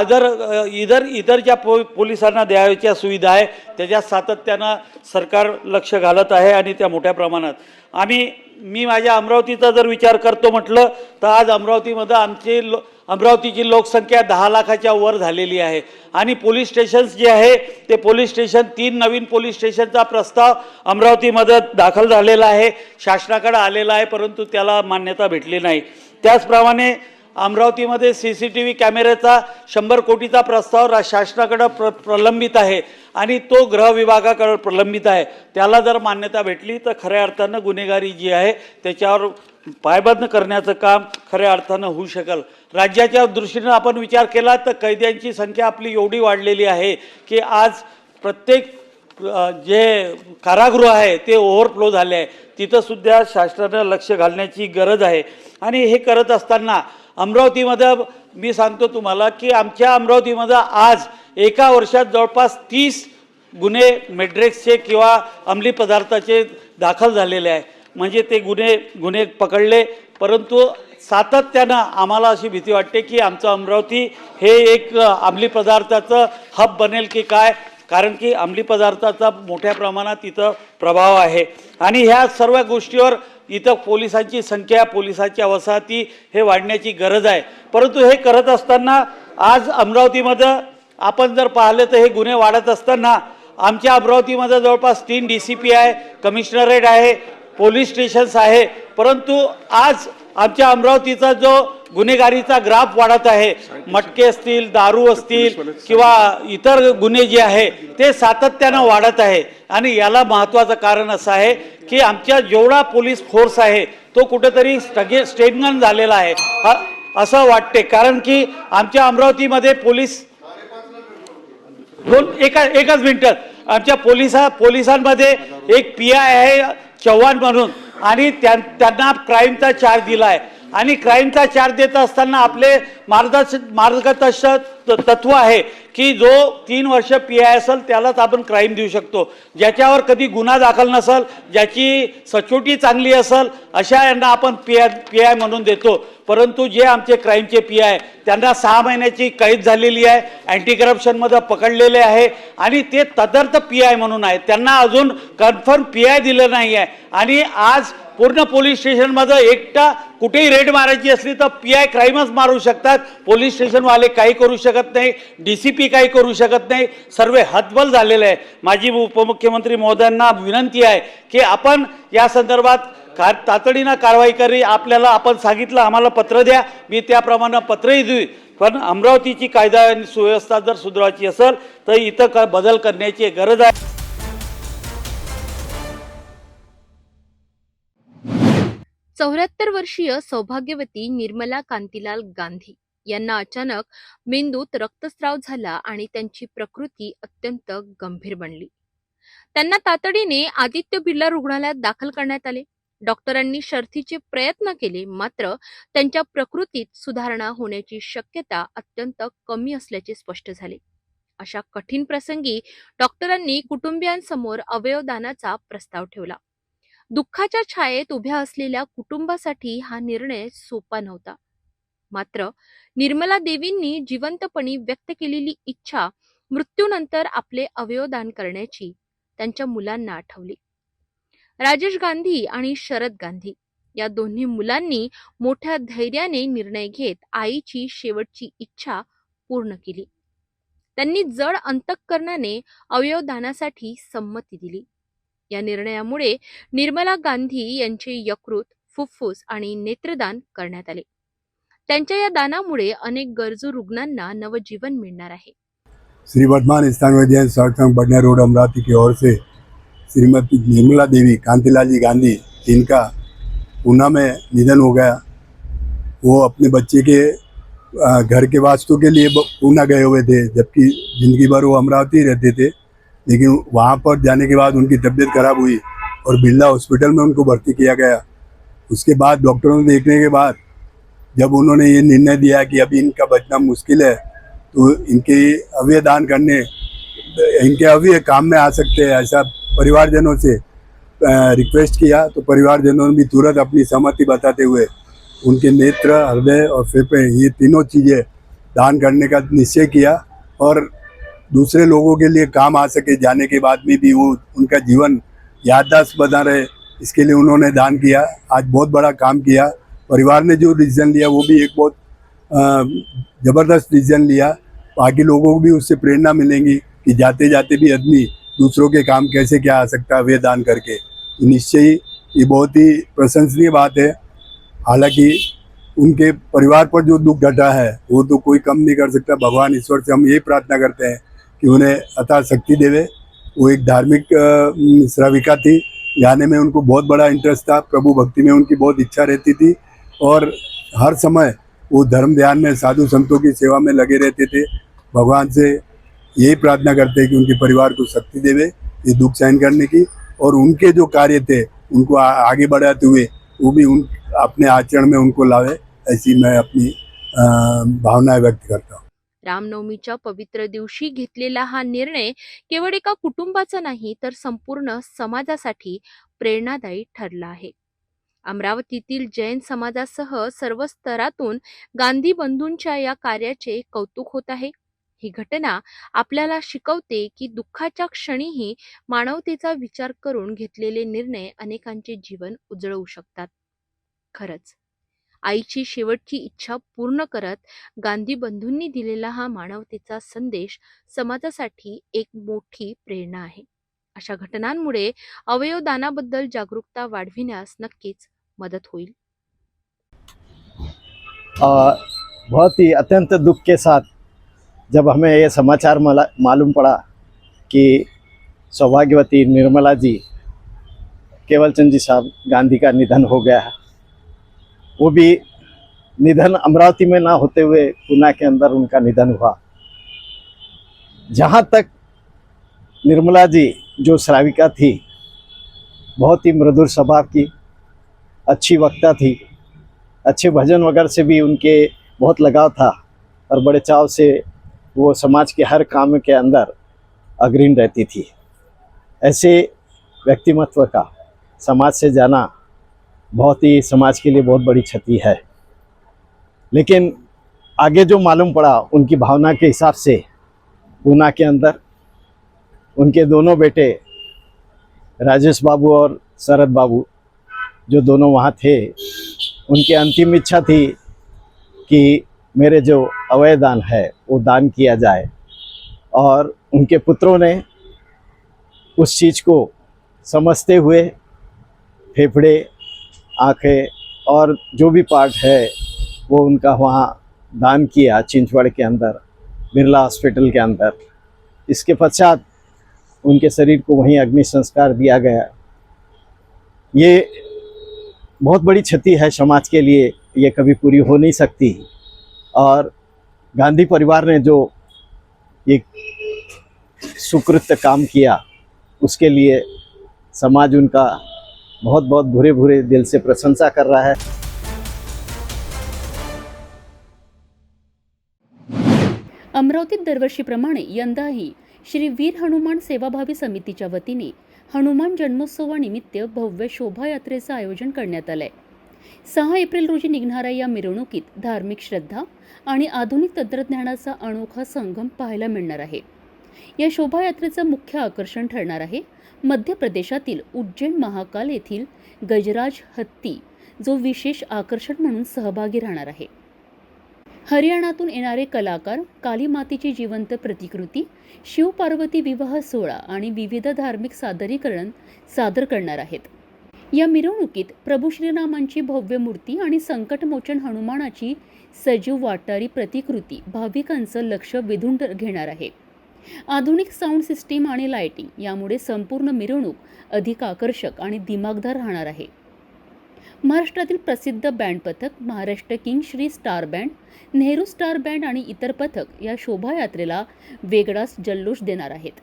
इतर ज्या पोलिसांना द्यायच्या सुविधा आहे त्याच्यात सातत्यानं सरकार लक्ष घालत आहे आणि त्या मोठ्या प्रमाणात. मी माझ्या अमरावतीचा जर विचार करतो म्हटलं तर आज अमरावतीमध्ये अमरावतीची लोकसंख्या 10 लाखाच्या वर झालेली आहे. आणि पोलीस स्टेशन्स जे आहे ते पोलीस स्टेशन 3 नवीन पोलीस स्टेशनचा प्रस्ताव अमरावतीमध्ये दाखल झालेला आहे, शासनाकडे आलेला आहे, परंतु त्याला मान्यता भेटली नाही. त्याचप्रमाणे अमरावतीमध्ये CCTV कॅमेऱ्याचा 100 कोटीचा प्रस्ताव शासनाकडे प्रलंबित आहे आणि तो गृह विभागाकडे प्रलंबित आहे. त्याला जर मान्यता भेटली तर खऱ्या अर्थानं गुन्हेगारी जी आहे त्याच्यावर पायबंद करण्याचं काम खऱ्या अर्थानं होऊ शकेल. राज्याच्या दृष्टीनं आपण विचार केला तर कैद्यांची संख्या आपली एवढी वाढलेली आहे की आज प्रत्येक जे कारागृह आहे ते ओव्हरफ्लो झाले आहे. तिथंसुद्धा शासनानं लक्ष घालण्याची गरज आहे. आणि हे करत असताना अमरावतीमध्ये मी सांगतो तुम्हाला की आमच्या अमरावतीमध्ये आज एका वर्षात जवळपास 30 गुन्हे मेड्रेक्सचे किंवा अंमली पदार्थाचे दाखल झालेले आहे. म्हणजे ते गुन्हे पकडले, परंतु सातत्यानं आम्हाला अशी भीती वाटते की आमचं अमरावती हे एक अंमली पदार्थाचं हब बनेल की काय, कारण की अंमली पदार्थाचा मोठ्या प्रमाणात इथं प्रभाव आहे. आणि ह्या सर्व गोष्टीवर इथं पोलिसांची संख्या, पोलिसाच्या वसाहती हे वाढण्याची गरज आहे. परंतु हे करत असताना आज अमरावतीमध्ये आपण जर पाहिलं तर हे गुन्हे वाढत असताना आमच्या अमरावतीमध्ये जवळपास 3 DCP आहे, कमिशनरेट आहे, पोलीस स्टेशन्स आहे, परंतु आज आमच्या अमरावतीचा जो गुन्हेगारीचा ग्राफ वाढत आहे, मटके असतील, दारू असतील किंवा इतर गुन्हे जे आहे ते सातत्यानं वाढत आहे. आणि याला महत्त्वाचं कारण असं आहे की आमच्या जेवढा पोलीस फोर्स आहे तो कुठेतरी स्टेगनन झालेला आहे असं वाटते. कारण की आमच्या अमरावतीमध्ये पोलीस एकच मिनिटात आमच्या पोलिसांमध्ये एक PI आहे चव्हाण म्हणून, आणि त्यांना क्राईमचा चार्ज दिला आहे. आणि क्राईमचा चार्ज देत असताना आपले मार्गदर्शक तत्व आहे की जो 3 वर्ष PI असेल त्यालाच आपण क्राईम देऊ शकतो. ज्याच्यावर कधी गुन्हा दाखल नसेल, ज्याची सचोटी चांगली असेल अशा यांना आपण PI म्हणून देतो. परंतु जे आमचे क्राईमचे PI त्यांना 6 महिन्याची कैद झालेली आहे, अँटी करप्शनमध्ये पकडलेले आहे आणि ते तदर्थ PI म्हणून आहे, त्यांना अजून कन्फर्म PI दिलं नाही आहे. आणि आज पूर्ण पोलीस स्टेशनमध्ये एकटा कुठेही रेड मारायची असली तर PI क्राईमच मारू शकतात. पोलीस स्टेशनवाले काही करू शकत नाही, DCP काही करू शकत नाही. सर्व हतबल झालेलं आहे. माझी उपमुख्यमंत्री महोदयांना विनंती आहे की आपण या संदर्भात तातडीनं कारवाई करी. आपल्याला आपण सांगितलं, आम्हाला पत्र द्या, मी त्याप्रमाणे पत्रही देऊ. पण अमरावतीची कायदा आणि सुव्यवस्था जर सुधारायची असेल तर इथं बदल करण्याची गरज आहे. 74 वर्षीय सौभाग्यवती निर्मला कांतीलाल गांधी यांना अचानक मेंदूत रक्तस्राव झाला आणि त्यांची प्रकृती अत्यंत गंभीर बनली. त्यांना तातडीने आदित्य बिर्ला रुग्णालयात दाखल करण्यात आले. डॉक्टरांनी शर्थीचे प्रयत्न केले, मात्र त्यांच्या प्रकृतीत सुधारणा होण्याची शक्यता अत्यंत कमी असल्याचे स्पष्ट झाले. अशा कठीण प्रसंगी डॉक्टरांनी कुटुंबियांसमोर अवयवदानाचा प्रस्ताव ठेवला. दुःखाच्या छायेत उभ्या असलेल्या कुटुंबासाठी हा निर्णय सोपा नव्हता. मात्र निर्मला देवींनी जिवंतपणी व्यक्त केलेली इच्छा मृत्यूनंतर आपले अवयवदान करण्याची त्यांच्या मुलांना आठवली. राजेश गांधी आणि शरद गांधी या दोन्ही मुलांनी मोठ्या धैर्याने निर्णय घेत आईची शेवटची इच्छा पूर्ण केली. त्यांनी जड अंतःकरणाने अवयवदानासाठी संमती दिली. या निर्णयामुळे निर्मला गांधी यांचे यकृत, फुफ्फुस आणि नेत्रदान करण्यात आले. त्यांच्या या दानामुळे अनेक गरजू रुग्णांना नवजीवन मिळणार आहे. श्री वर्धमान स्थान में सड़क बढ़िया रोड अमरावती की ओर से श्रीमती निर्मला देवी कांतीलाल जी गांधी, जिनका पूना में निधन हो गया, वो अपने बच्चे के घर के वास्तु के लिए पूना गए हुए थे, जबकि जिंदगी भर वो अमरावती रहते थे. लेकिन वहाँ पर जाने के बाद उनकी तबीयत खराब हुई और बिरला हॉस्पिटल में उनको भर्ती किया गया. उसके बाद डॉक्टरों ने देखने के बाद जब उन्होंने ये निर्णय दिया कि अभी इनका बचना मुश्किल है, तो इनके अवयव दान करने, इनके अवयव काम में आ सकते हैं, ऐसा परिवारजनों से रिक्वेस्ट किया. तो परिवारजनों ने भी तुरंत अपनी सहमति बताते हुए उनके नेत्र, हृदय और फेफड़े, ये तीनों चीज़ें दान करने का निश्चय किया. और दूसरे लोगों के लिए काम आ सके, जाने के बाद में भी वो उनका जीवन याददाश्त बना रहे, इसके लिए उन्होंने दान किया. आज बहुत बड़ा काम किया. परिवार ने जो डिसीजन लिया वो भी एक बहुत ज़बरदस्त डिसीजन लिया. बाकी लोगों को भी उससे प्रेरणा मिलेंगी कि जाते जाते भी आदमी दूसरों के काम कैसे क्या आ सकता है वे दान करके. तो निश्चय ही ये बहुत ही प्रशंसनीय बात है. हालांकि उनके परिवार पर जो दुख घटा है वो तो कोई कम नहीं कर सकता. भगवान ईश्वर से हम यही प्रार्थना करते हैं कि उन्हें अतः शक्ति देवे. वो एक धार्मिक श्राविका थी, गाने में उनको बहुत बड़ा इंटरेस्ट था, प्रभु भक्ति में उनकी बहुत इच्छा रहती थी और हर समय वो धर्म ध्यान में साधु संतों की सेवा में लगे रहते थे. भगवान से यही प्रार्थना करते हैं कि उनके परिवार को शक्ति देवे ये दुख सहन करने की, और उनके जो कार्य थे उनको आगे बढ़ाते हुए वो भी उन अपने आचरण में उनको लावे, ऐसी मैं अपनी भावनाएं व्यक्त करता हूँ. रामनवमीच्या पवित्र दिवशी घेतलेला हा निर्णय केवळ एका कुटुंबाचा नाही तर संपूर्ण समाजासाठी प्रेरणादायी ठरला आहे. अमरावतीतील जैन समाजासह सर्व स्तरातून गांधी बंधूंच्या या कार्याचे कौतुक होत आहे. ही घटना आपल्याला शिकवते की दुःखाच्या क्षणीही मानवतेचा विचार करून घेतलेले निर्णय अनेकांचे जीवन उजळवू शकतात. खरंच आईची शेवटची इच्छा पूर्ण करत गांधी बंधूंनी दिलेला हा मानवतेचा संदेश समाजासाठी एक मोठी प्रेरणा आहे. अशा घटनांमुळे अवयवदानाबद्दल जागरूकता वाढविण्यास नक्कीच मदत होईल. बहुत ही अत्यंत दुख के साथ जब हमें ये समाचार मालूम पड़ा कि सौभाग्यवती निर्मला जी केवलचंद जी साहब गांधी का निधन हो गया है, वो भी निधन अमरावती में ना होते हुए पूना के अंदर उनका निधन हुआ. जहाँ तक निर्मला जी जो श्राविका थी, बहुत ही मृदुर स्वभाव की, अच्छी वक्ता थी, अच्छे भजन वगैरह से भी उनके बहुत लगाव था और बड़े चाव से वो समाज के हर काम के अंदर अग्रणी रहती थी. ऐसे व्यक्तिमत्व का समाज से जाना बहुत ही समाज के लिए बहुत बड़ी क्षति है. लेकिन आगे जो मालूम पड़ा उनकी भावना के हिसाब से पूना के अंदर उनके दोनों बेटे राजेश बाबू और शरद बाबू जो दोनों वहाँ थे, उनकी अंतिम इच्छा थी कि मेरे जो अवयव दान है वो दान किया जाए, और उनके पुत्रों ने उस चीज़ को समझते हुए फेफड़े, आँखें और जो भी पार्ट है वो उनका वहाँ दान किया चिंचवड़ के अंदर, बिरला हॉस्पिटल के अंदर। इसके पश्चात उनके शरीर को वहीं अग्नि संस्कार दिया गया। ये बहुत बड़ी क्षति है समाज के लिए, ये कभी पूरी हो नहीं सकती। और गांधी परिवार ने जो एक सुकृत्य काम किया उसके लिए समाज उनका बहुत बहुत भूरे भूरे दिल से प्रशंसा कर रहा है। अमरावतीत दरवर्षीप्रमाणे यंदाही श्री वीर हनुमान सेवाभावी समितीच्या वतीने हनुमान जन्मोत्सवानिमित्त भव्य शोभायात्रेचं आयोजन करण्यात आलंय। 6 एप्रिल रोजी निघणाऱ्या या मिरवणुकीत धार्मिक श्रद्धा आणि आधुनिक तंत्रज्ञानाचा अनोखा संगम पाहायला मिळणार आहे। या शोभायात्रेचं मुख्य आकर्षण ठरणार आहे मध्य प्रदेशातील उज्जैन महाकाल येथील गजराज हत्ती, जो विशेष आकर्षण म्हणून सहभागी राहणार आहे। हरियाणातून येणारे कलाकार काली मातेची जिवंत प्रतिकृती, शिव पार्वती विवाह सोहळा आणि विविध धार्मिक सादरीकरण सादर करणार आहेत। या मिरवणुकीत प्रभू श्रीरामांची भव्य मूर्ती आणि संकटमोचन हनुमानाची सजीव वाटारी प्रतिकृती भाविकांचं लक्ष वेधून घेणार आहे। आधुनिक साऊंड सिस्टीम आणि लाइटिंग यामुळे संपूर्ण मिरवणूक अधिक आकर्षक आणि दिमागदार राहणार आहे। महाराष्ट्रातील प्रसिद्ध बँड पथक Maharashtra king Shri star band, Nehru star band आणि इतर पथक या शोभायात्रेला वेगळाच जल्लोष देणार आहेत।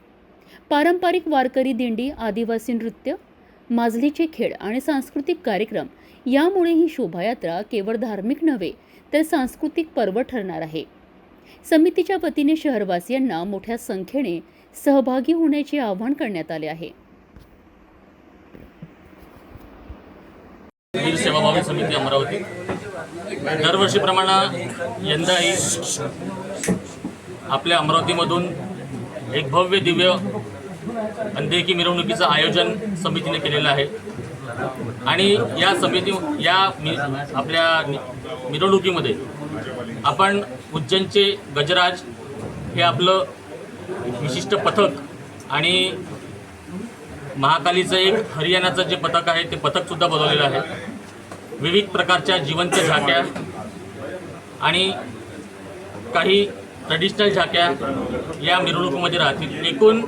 पारंपरिक वारकरी दिंडी, आदिवासी नृत्य, माजलीचे खेळ आणि सांस्कृतिक कार्यक्रम यामुळे ही शोभायात्रा केवळ धार्मिक नव्हे तर सांस्कृतिक पर्व ठरणार आहे। समितीच्या वतीने शहरवासियांना मोठ्या संख्येने सहभागी होण्याचे आवाहन करण्यात आले आहे। वीर सेवाभावी समिती अमरावती दरवर्षीप्रमाणे यंदाही आपल्या अमरावतीमधून एक भव्य दिव्य अंधेकी मिरवणुकीचं आयोजन समितीने केलेलं आहे। आणि या आपल्या मिरवणुकीमध्ये आपण उज्जैनचे गजराज हे आपलं विशिष्ट पथक आणि महाकालीचं एक हरियाणाचं जे पथक आहे ते पथकसुद्धा बोलवलेलं आहे। विविध प्रकारच्या जिवंत झाक्या आणि काही ट्रेडिशनल झाक्या या मिरवणुकीमध्ये राहतील। एकूण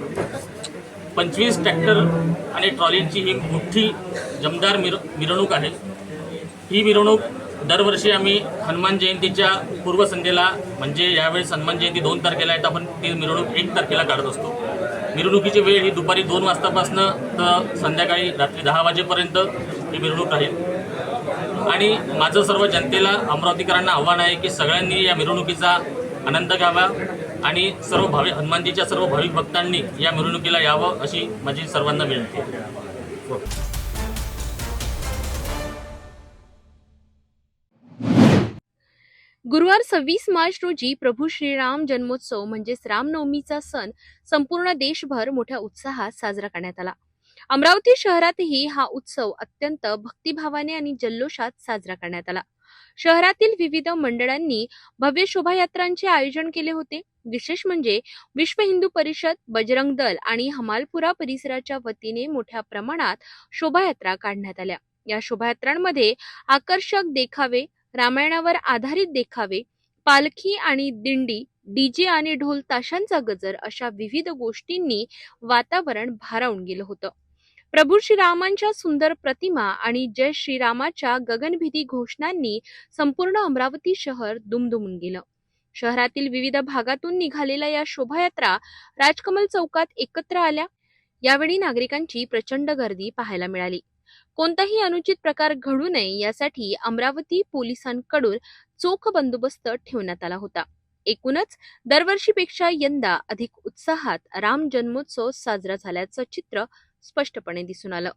25 ट्रॅक्टर आणि ट्रॉलींची ही मोठी जमदार मिरवणूक आहे। ही मिरवणूक दरवर्षी आम्ही हनुमान जयंतीच्या पूर्वसंध्येला, म्हणजे यावेळेस हनुमान जयंती 2 तारखेला आहे तर आपण ती मिरवणूक 1 तारखेला काढत असतो। मिरवणुकीची वेळ ही दुपारी 2 वाजतापासून तर संध्याकाळी रात्री 10 वाजेपर्यंत ही मिरवणूक राहील। आणि माझं सर्व जनतेला, अमरावतीकरांना आव्हान आहे की सगळ्यांनी या मिरवणुकीचा आनंद घ्यावा आणि सर्व हनुमानजीच्या सर्व भाविक भक्तांनी या मिरवणुकीला यावं अशी माझी सर्वांना विनंती आहे। गुरुवार 26 मार्च रोजी प्रभू श्रीराम जन्मोत्सव म्हणजेच रामनवमीचा सण संपूर्ण देशभर मोठ्या उत्साहात साजरा करण्यात आला। अमरावती शहरातही हा उत्सव अत्यंत भक्तिभावाने आणि जल्लोषात साजरा करण्यात आला। शहरातील विविध मंडळांनी भव्य शोभायात्रांचे आयोजन केले होते। विशेष म्हणजे विश्व हिंदू परिषद, बजरंग दल आणि हमालपुरा परिसराच्या वतीने मोठ्या प्रमाणात शोभायात्रा काढण्यात आल्या। या शोभायात्रांमध्ये आकर्षक देखावे, रामायणावर आधारित देखावे, पालखी आणि दिंडी, डीजे आणि ढोल ताशांचा गजर अशा विविध गोष्टींनी वातावरण भारावून गेलं होतं। प्रभू श्रीरामांच्या सुंदर प्रतिमा आणि जय श्रीरामाच्या गगनभेदी घोषणांनी संपूर्ण अमरावती शहर दुमदुमून गेलं। शहरातील विविध भागातून निघालेल्या या शोभायात्रा राजकमल चौकात एकत्र आल्या। यावेळी नागरिकांची प्रचंड गर्दी पाहायला मिळाली। कोणताही अनुचित प्रकार घडू नये यासाठी अमरावती पोलिसांकडून चोख बंदोबस्त ठेवण्यात आला होता। एकूणच दरवर्षीपेक्षा यंदा अधिक उत्साहात राम जन्मोत्सव साजरा झाल्याचं चित्र स्पष्टपणे दिसून आलं।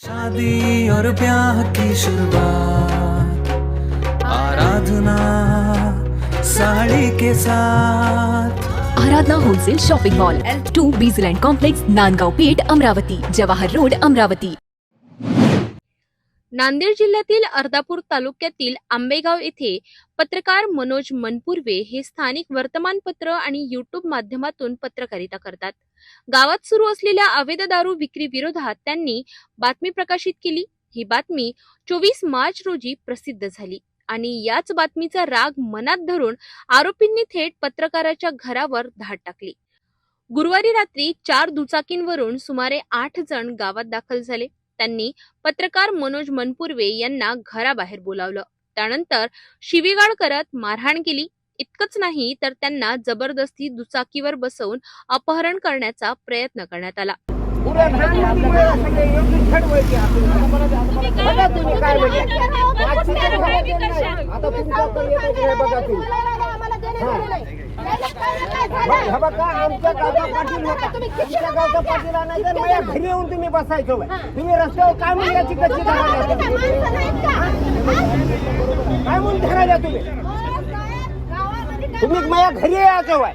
शादी और ब्याह की शुरुआत आराधना साड़ी के साथ Aradhana wholesale shopping mall L2 बीझलँड कॉम्प्लेक्स नांदगाव पेठ अमरावती जवाहर रोड अमरावती. नांदेड जिल्ह्यातील अर्धापूर तालुक्यातील आंबेगाव येथे पत्रकार मनोज मनपुर्वे हे स्थानिक वर्तमानपत्र आणि युट्यूब माध्यमातून पत्रकारिता करतात. गावात सुरू असलेल्या अवैध दारू विक्री विरोधात त्यांनी बातमी प्रकाशित केली. ही बातमी 24 मार्च रोजी प्रसिद्ध झाली आणि याच बातमीचा राग मनात धरून आरोपींनी थेट पत्रकाराच्या घरावर धाड टाकली. गुरुवारी रात्री 4 दुचाकींवरून सुमारे 8 जण गावात दाखल झाले. त्यांनी पत्रकार मनोज मनपुर्वे यांना घराबाहेर बोलावलं. त्यानंतर शिवीगाळ करत मारहाण केली. इतकंच नाही तर त्यांना जबरदस्ती दुचाकीवर बसवून अपहरण करण्याचा प्रयत्न करण्यात आला. घरी येऊन तुम्ही बसायचं तुम्ही रस्त्यावर काय म्हणण्याची कच्ची काय म्हणून धरायला तुम्ही माझ्या घरी यायचं वय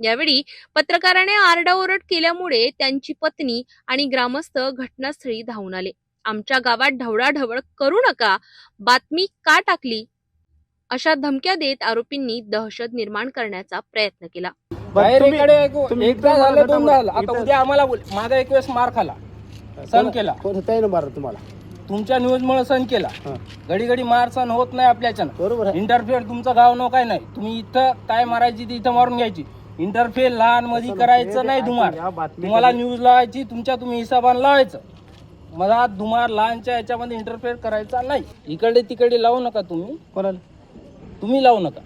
यावेळी पत्रकाराने आरडाओरड केल्यामुळे त्यांची पत्नी आणि ग्रामस्थ घटनास्थळी धावून आले. आमच्या गावात ढवळाढवळ करू नका, बातमी का टाकली, अशा धमक्या देत आरोपींनी दहशत निर्माण करण्याचा प्रयत्न केला. एकदा झालं दोनदा झालं आता उद्या आम्हाला माझा एक वेळेस मार खाला सण केला तुम्हाला तुमच्या न्यूज मुळे सण केला. घडी घडी मार सण होत नाही आपल्याच्यानं. बरोबर इंटरफेअर तुमचं गाव नो काय नाही. तुम्ही इथं काय मारायची ती इथं मारून घ्यायची. इंटरफेअर लहान मध्ये करायचं नाही. तुम्हाला न्यूज लावायची तुमच्या तुम्ही हिसाबाने लावायचं. मला धुमार लहानच्या याच्यामध्ये इंटरफेअर करायचा नाही. इकडे तिकडे लावू नका तुम्ही. कोणाला तुम्ही लावू नका.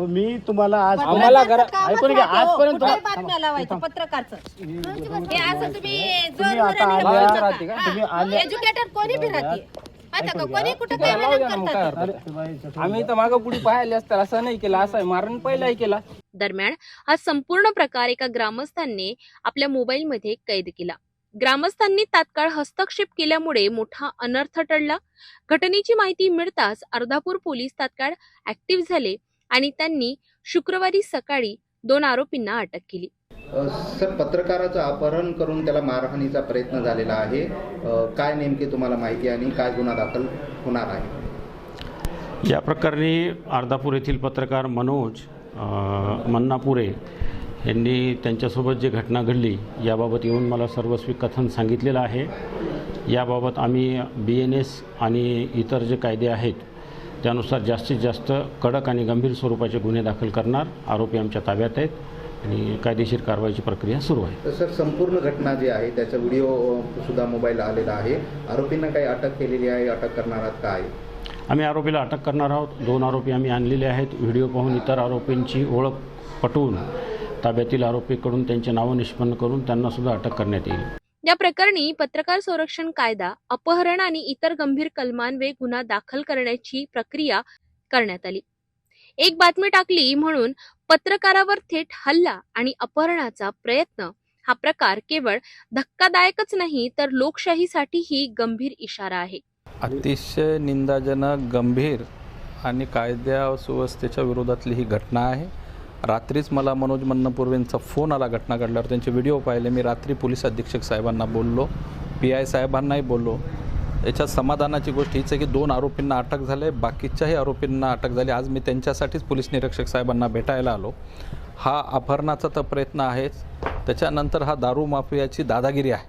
मी तुम्हाला आज आम्हाला ऐकून घ्या. आजपर्यंत पत्रकारचं एज्युकेटेड कोणी बी राहते आम्ही तर मागं पुढे पाहिले असतात. असं नाही केलं, असं मारण पहिलाही केला. दरम्यान हा संपूर्ण प्रकार एका ग्रामस्थांनी आपल्या मोबाईलमध्ये कैद केला. ग्रामस्थांनी तात्काळ हस्तक्षेप केल्यामुळे मोठा अनर्थ टळला. घटनेची माहिती मिळताच अर्धापूर पोलीस तात्काळ ऍक्टिव्ह झाले आणि त्यांनी शुक्रवारी सकाळी 2 आरोपींना अटक केली. सर, पत्रकाराचं अपहरण करून त्याला मारहाणीचा प्रयत्न झालेला आहे. काय नेमकी तुम्हाला माहिती आणि काय गुन्हा दाखल होणार आहे? या प्रकरणी अर्धापूर येथील पत्रकार मनोज मन्नापुरे यांनी त्यांच्यासोबत जी घटना घडली याबाबत येऊन मला सर्वस्वी कथन सांगितलेलं आहे. याबाबत आम्ही BNS आणि इतर जे कायदे आहेत त्यानुसार जास्तीत जास्त कडक आणि गंभीर स्वरूपाचे गुन्हे दाखल करणार. आरोपी आमच्या ताब्यात आहेत आणि कायदेशीर कारवाईची प्रक्रिया सुरू आहे. सर, संपूर्ण घटना जी आहे त्याचा व्हिडिओ सुद्धा मोबाईल आलेला आहे. आरोपींना काही अटक केलेली आहे? अटक करणार आहात काय? आम्ही आरोपीला अटक करणार आहोत. 2 आरोपी आम्ही आणलेले आहेत. व्हिडिओ पाहून इतर आरोपींची ओळख पटवून ताब्यातील आरोपीकडून त्यांचे नावं निष्पन्न करून त्यांना सुद्धा अटक करण्यात येईल. या प्रकरणी पत्रकार संरक्षण कायदा, अपहरण आणि इतर गंभीर कलमान्वये गुन्हा दाखल करण्याची प्रक्रिया करण्यात आली. एक बातमी टाकली म्हणून पत्रकारावर थेट हल्ला आणि अपहरणाचा प्रयत्न हा प्रकार केवळ धक्कादायकच नाही तर लोकशाहीसाठीही गंभीर इशारा आहे. अतिशय निंदाजनक, गंभीर आणि कायद्या सुव्यवस्थेच्या विरोधातली ही घटना आहे. रात्रीच मला मनोज मन्नापुर्वेंचा फोन आला घटना घडल्यावर. त्यांचे व्हिडिओ पाहिले. मी रात्री पोलीस अधीक्षक साहेबांना बोललो, PI साहेबांनाही बोललो. याच्यात समाधानाची गोष्ट हीच आहे की 2 आरोपींना अटक झाले, बाकीच्याही आरोपींना अटक झाली. आज मी त्यांच्यासाठीच पोलीस निरीक्षक साहेबांना भेटायला आलो. हा अपहरणाचा तर प्रयत्न आहेच, त्याच्यानंतर हा दारू माफियाची दादागिरी आहे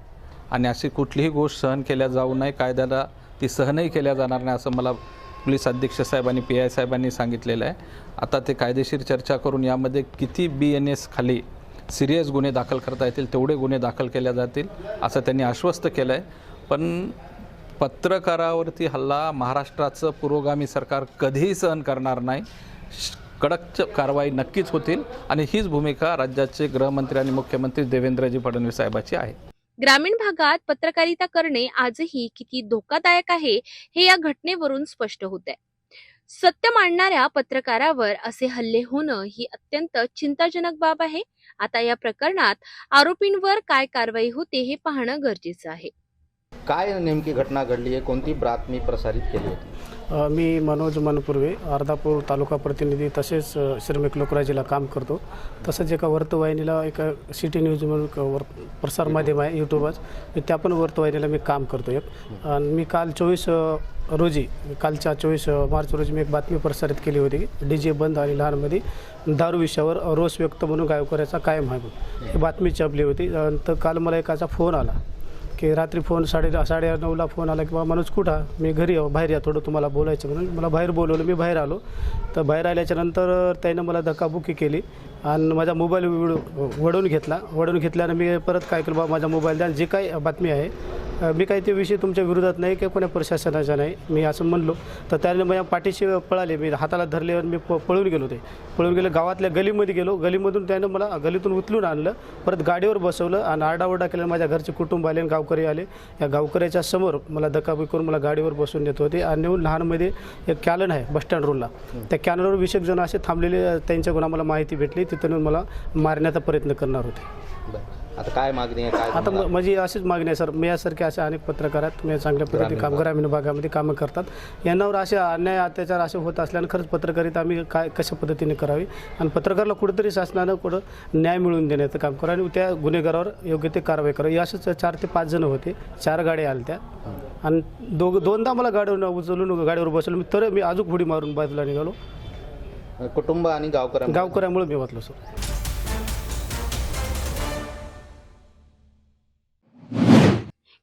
आणि अशी कुठलीही गोष्ट सहन केल्या जाऊ नये. कायद्याला ती सहनही केल्या जाणार नाही असं मला पोलीस अधीक्षक साहेब आणि PI साहेबांनी सांगितलेलं आहे. आता ते कायदेशीर चर्चा करून यामध्ये किती BNS खाली सिरियस गुन्हे दाखल करता येतील तेवढे गुन्हे दाखल केले जातील असं त्यांनी आश्वस्त केलं आहे. पण पत्रकारावरती हल्ला महाराष्ट्राचं पुरोगामी सरकार कधीही सहन करणार नाही. कडक कारवाई नक्कीच होतील आणि हीच भूमिका राज्याचे गृहमंत्री आणि मुख्यमंत्री देवेंद्रजी फडणवीस साहेबांची आहे. ग्रामीण भागात पत्रकारिता करणे आजही किती धोकादायक आहे हे या घटनेवरून स्पष्ट होत आहे. सत्य मांडणाऱ्या पत्रकारावर असे हल्ले होणं ही अत्यंत चिंताजनक बाब आहे. आता या प्रकरणात आरोपींवर काय कारवाई होते हे पाहणं गरजेचं आहे. काय नेमकी घटना घडली आहे, कोणती बातमी प्रसारित केली होती? मी मनोज मनपूर्वे अर्धापूर तालुका प्रतिनिधी तसेच श्रमिक लोकराजीला काम करतो. तसंच एका वर्तवाहिनीला एका सिटी न्यूज म्हणून प्रसार माध्यम आहे यूट्यूबवर, त्या पण वर्तवाहिनीला मी काम करतो एक. आणि मी काल 24 रोजी कालच्या 24 मार्च रोजी मी एक बातमी प्रसारित केली होती. DJ बंद आणि लहानमध्ये दारू विषयावर रोष व्यक्त म्हणून गायकवाड्याचा कायम आहे ही बातमी छापली होती. तर काल मला एकाचा फोन आला की रात्री फोन 9:30ला फोन आला की बाबा मनोज कुठं, मी घरी बाहेर या, थोडं तुम्हाला बोलायचं म्हणून मला बाहेर बोलवलं. मी बाहेर आलो. तर बाहेर आल्याच्यानंतर त्यानं मला धक्काबुक्की केली आणि माझा मोबाईल वडवून घेतल्यानं मी परत काय केलं, बाबा माझा मोबाईल द्या, जे काही बातमी आहे मी काही ते विषय तुमच्या विरोधात नाही किंवा कोण्या प्रशासनाचा नाही, मी असं म्हणलो. तर त्याने माझ्या पाठीशी पळाले, मी हाताला धरल्यावर मी पळून गेलो. गावातल्या गलीमध्ये गेलो. गलीमधून त्यानं मला गलीतून उचलून आणलं, परत गाडीवर बसवलं आणि आरडाओरडा केला. माझ्या घरचे कुटुंब आले आणि गावकरी आले. या गावकऱ्याच्या समोर मला धक्काबुक्की करून मला गाडीवर बसून देत होते. आणि नेऊन लहानमध्ये एक कॅलन आहे बसस्टँड रोडला, त्या कॅनलवर 20 जण असे थांबलेले, त्यांच्याकडून आम्हाला माहिती भेटली, तिथून मला मारण्याचा प्रयत्न करणार होते. आता काय मागणी आहे? काय आता माझी अशीच मागणी आहे सर, मी यासारखे असे अनेक पत्रकार आहेत, मी चांगल्या पद्धतीने काम ग्रामीण भागामध्ये कामं करतात. यांनावर असे अन्याय अत्याचार असे होत असल्यानं खरंच पत्रकारिता आम्ही कशा पद्धतीने करावी आणि पत्रकाराला कुठेतरी शासनानं न्याय मिळवून देण्याचं काम करा आणि त्या गुन्हेगारावर योग्य ते कारवाई करावी. असेच 4 ते 5 जण होते, 4 गाड्या आल्या त्या आणि दोनदा मला गाडीवर उचलून गाडीवर बसवलं. तर मी अजून पुढी मारून बाजूला निघालो. कुटुंब आणि गावकऱ्यामुळे मी वाचलो सर.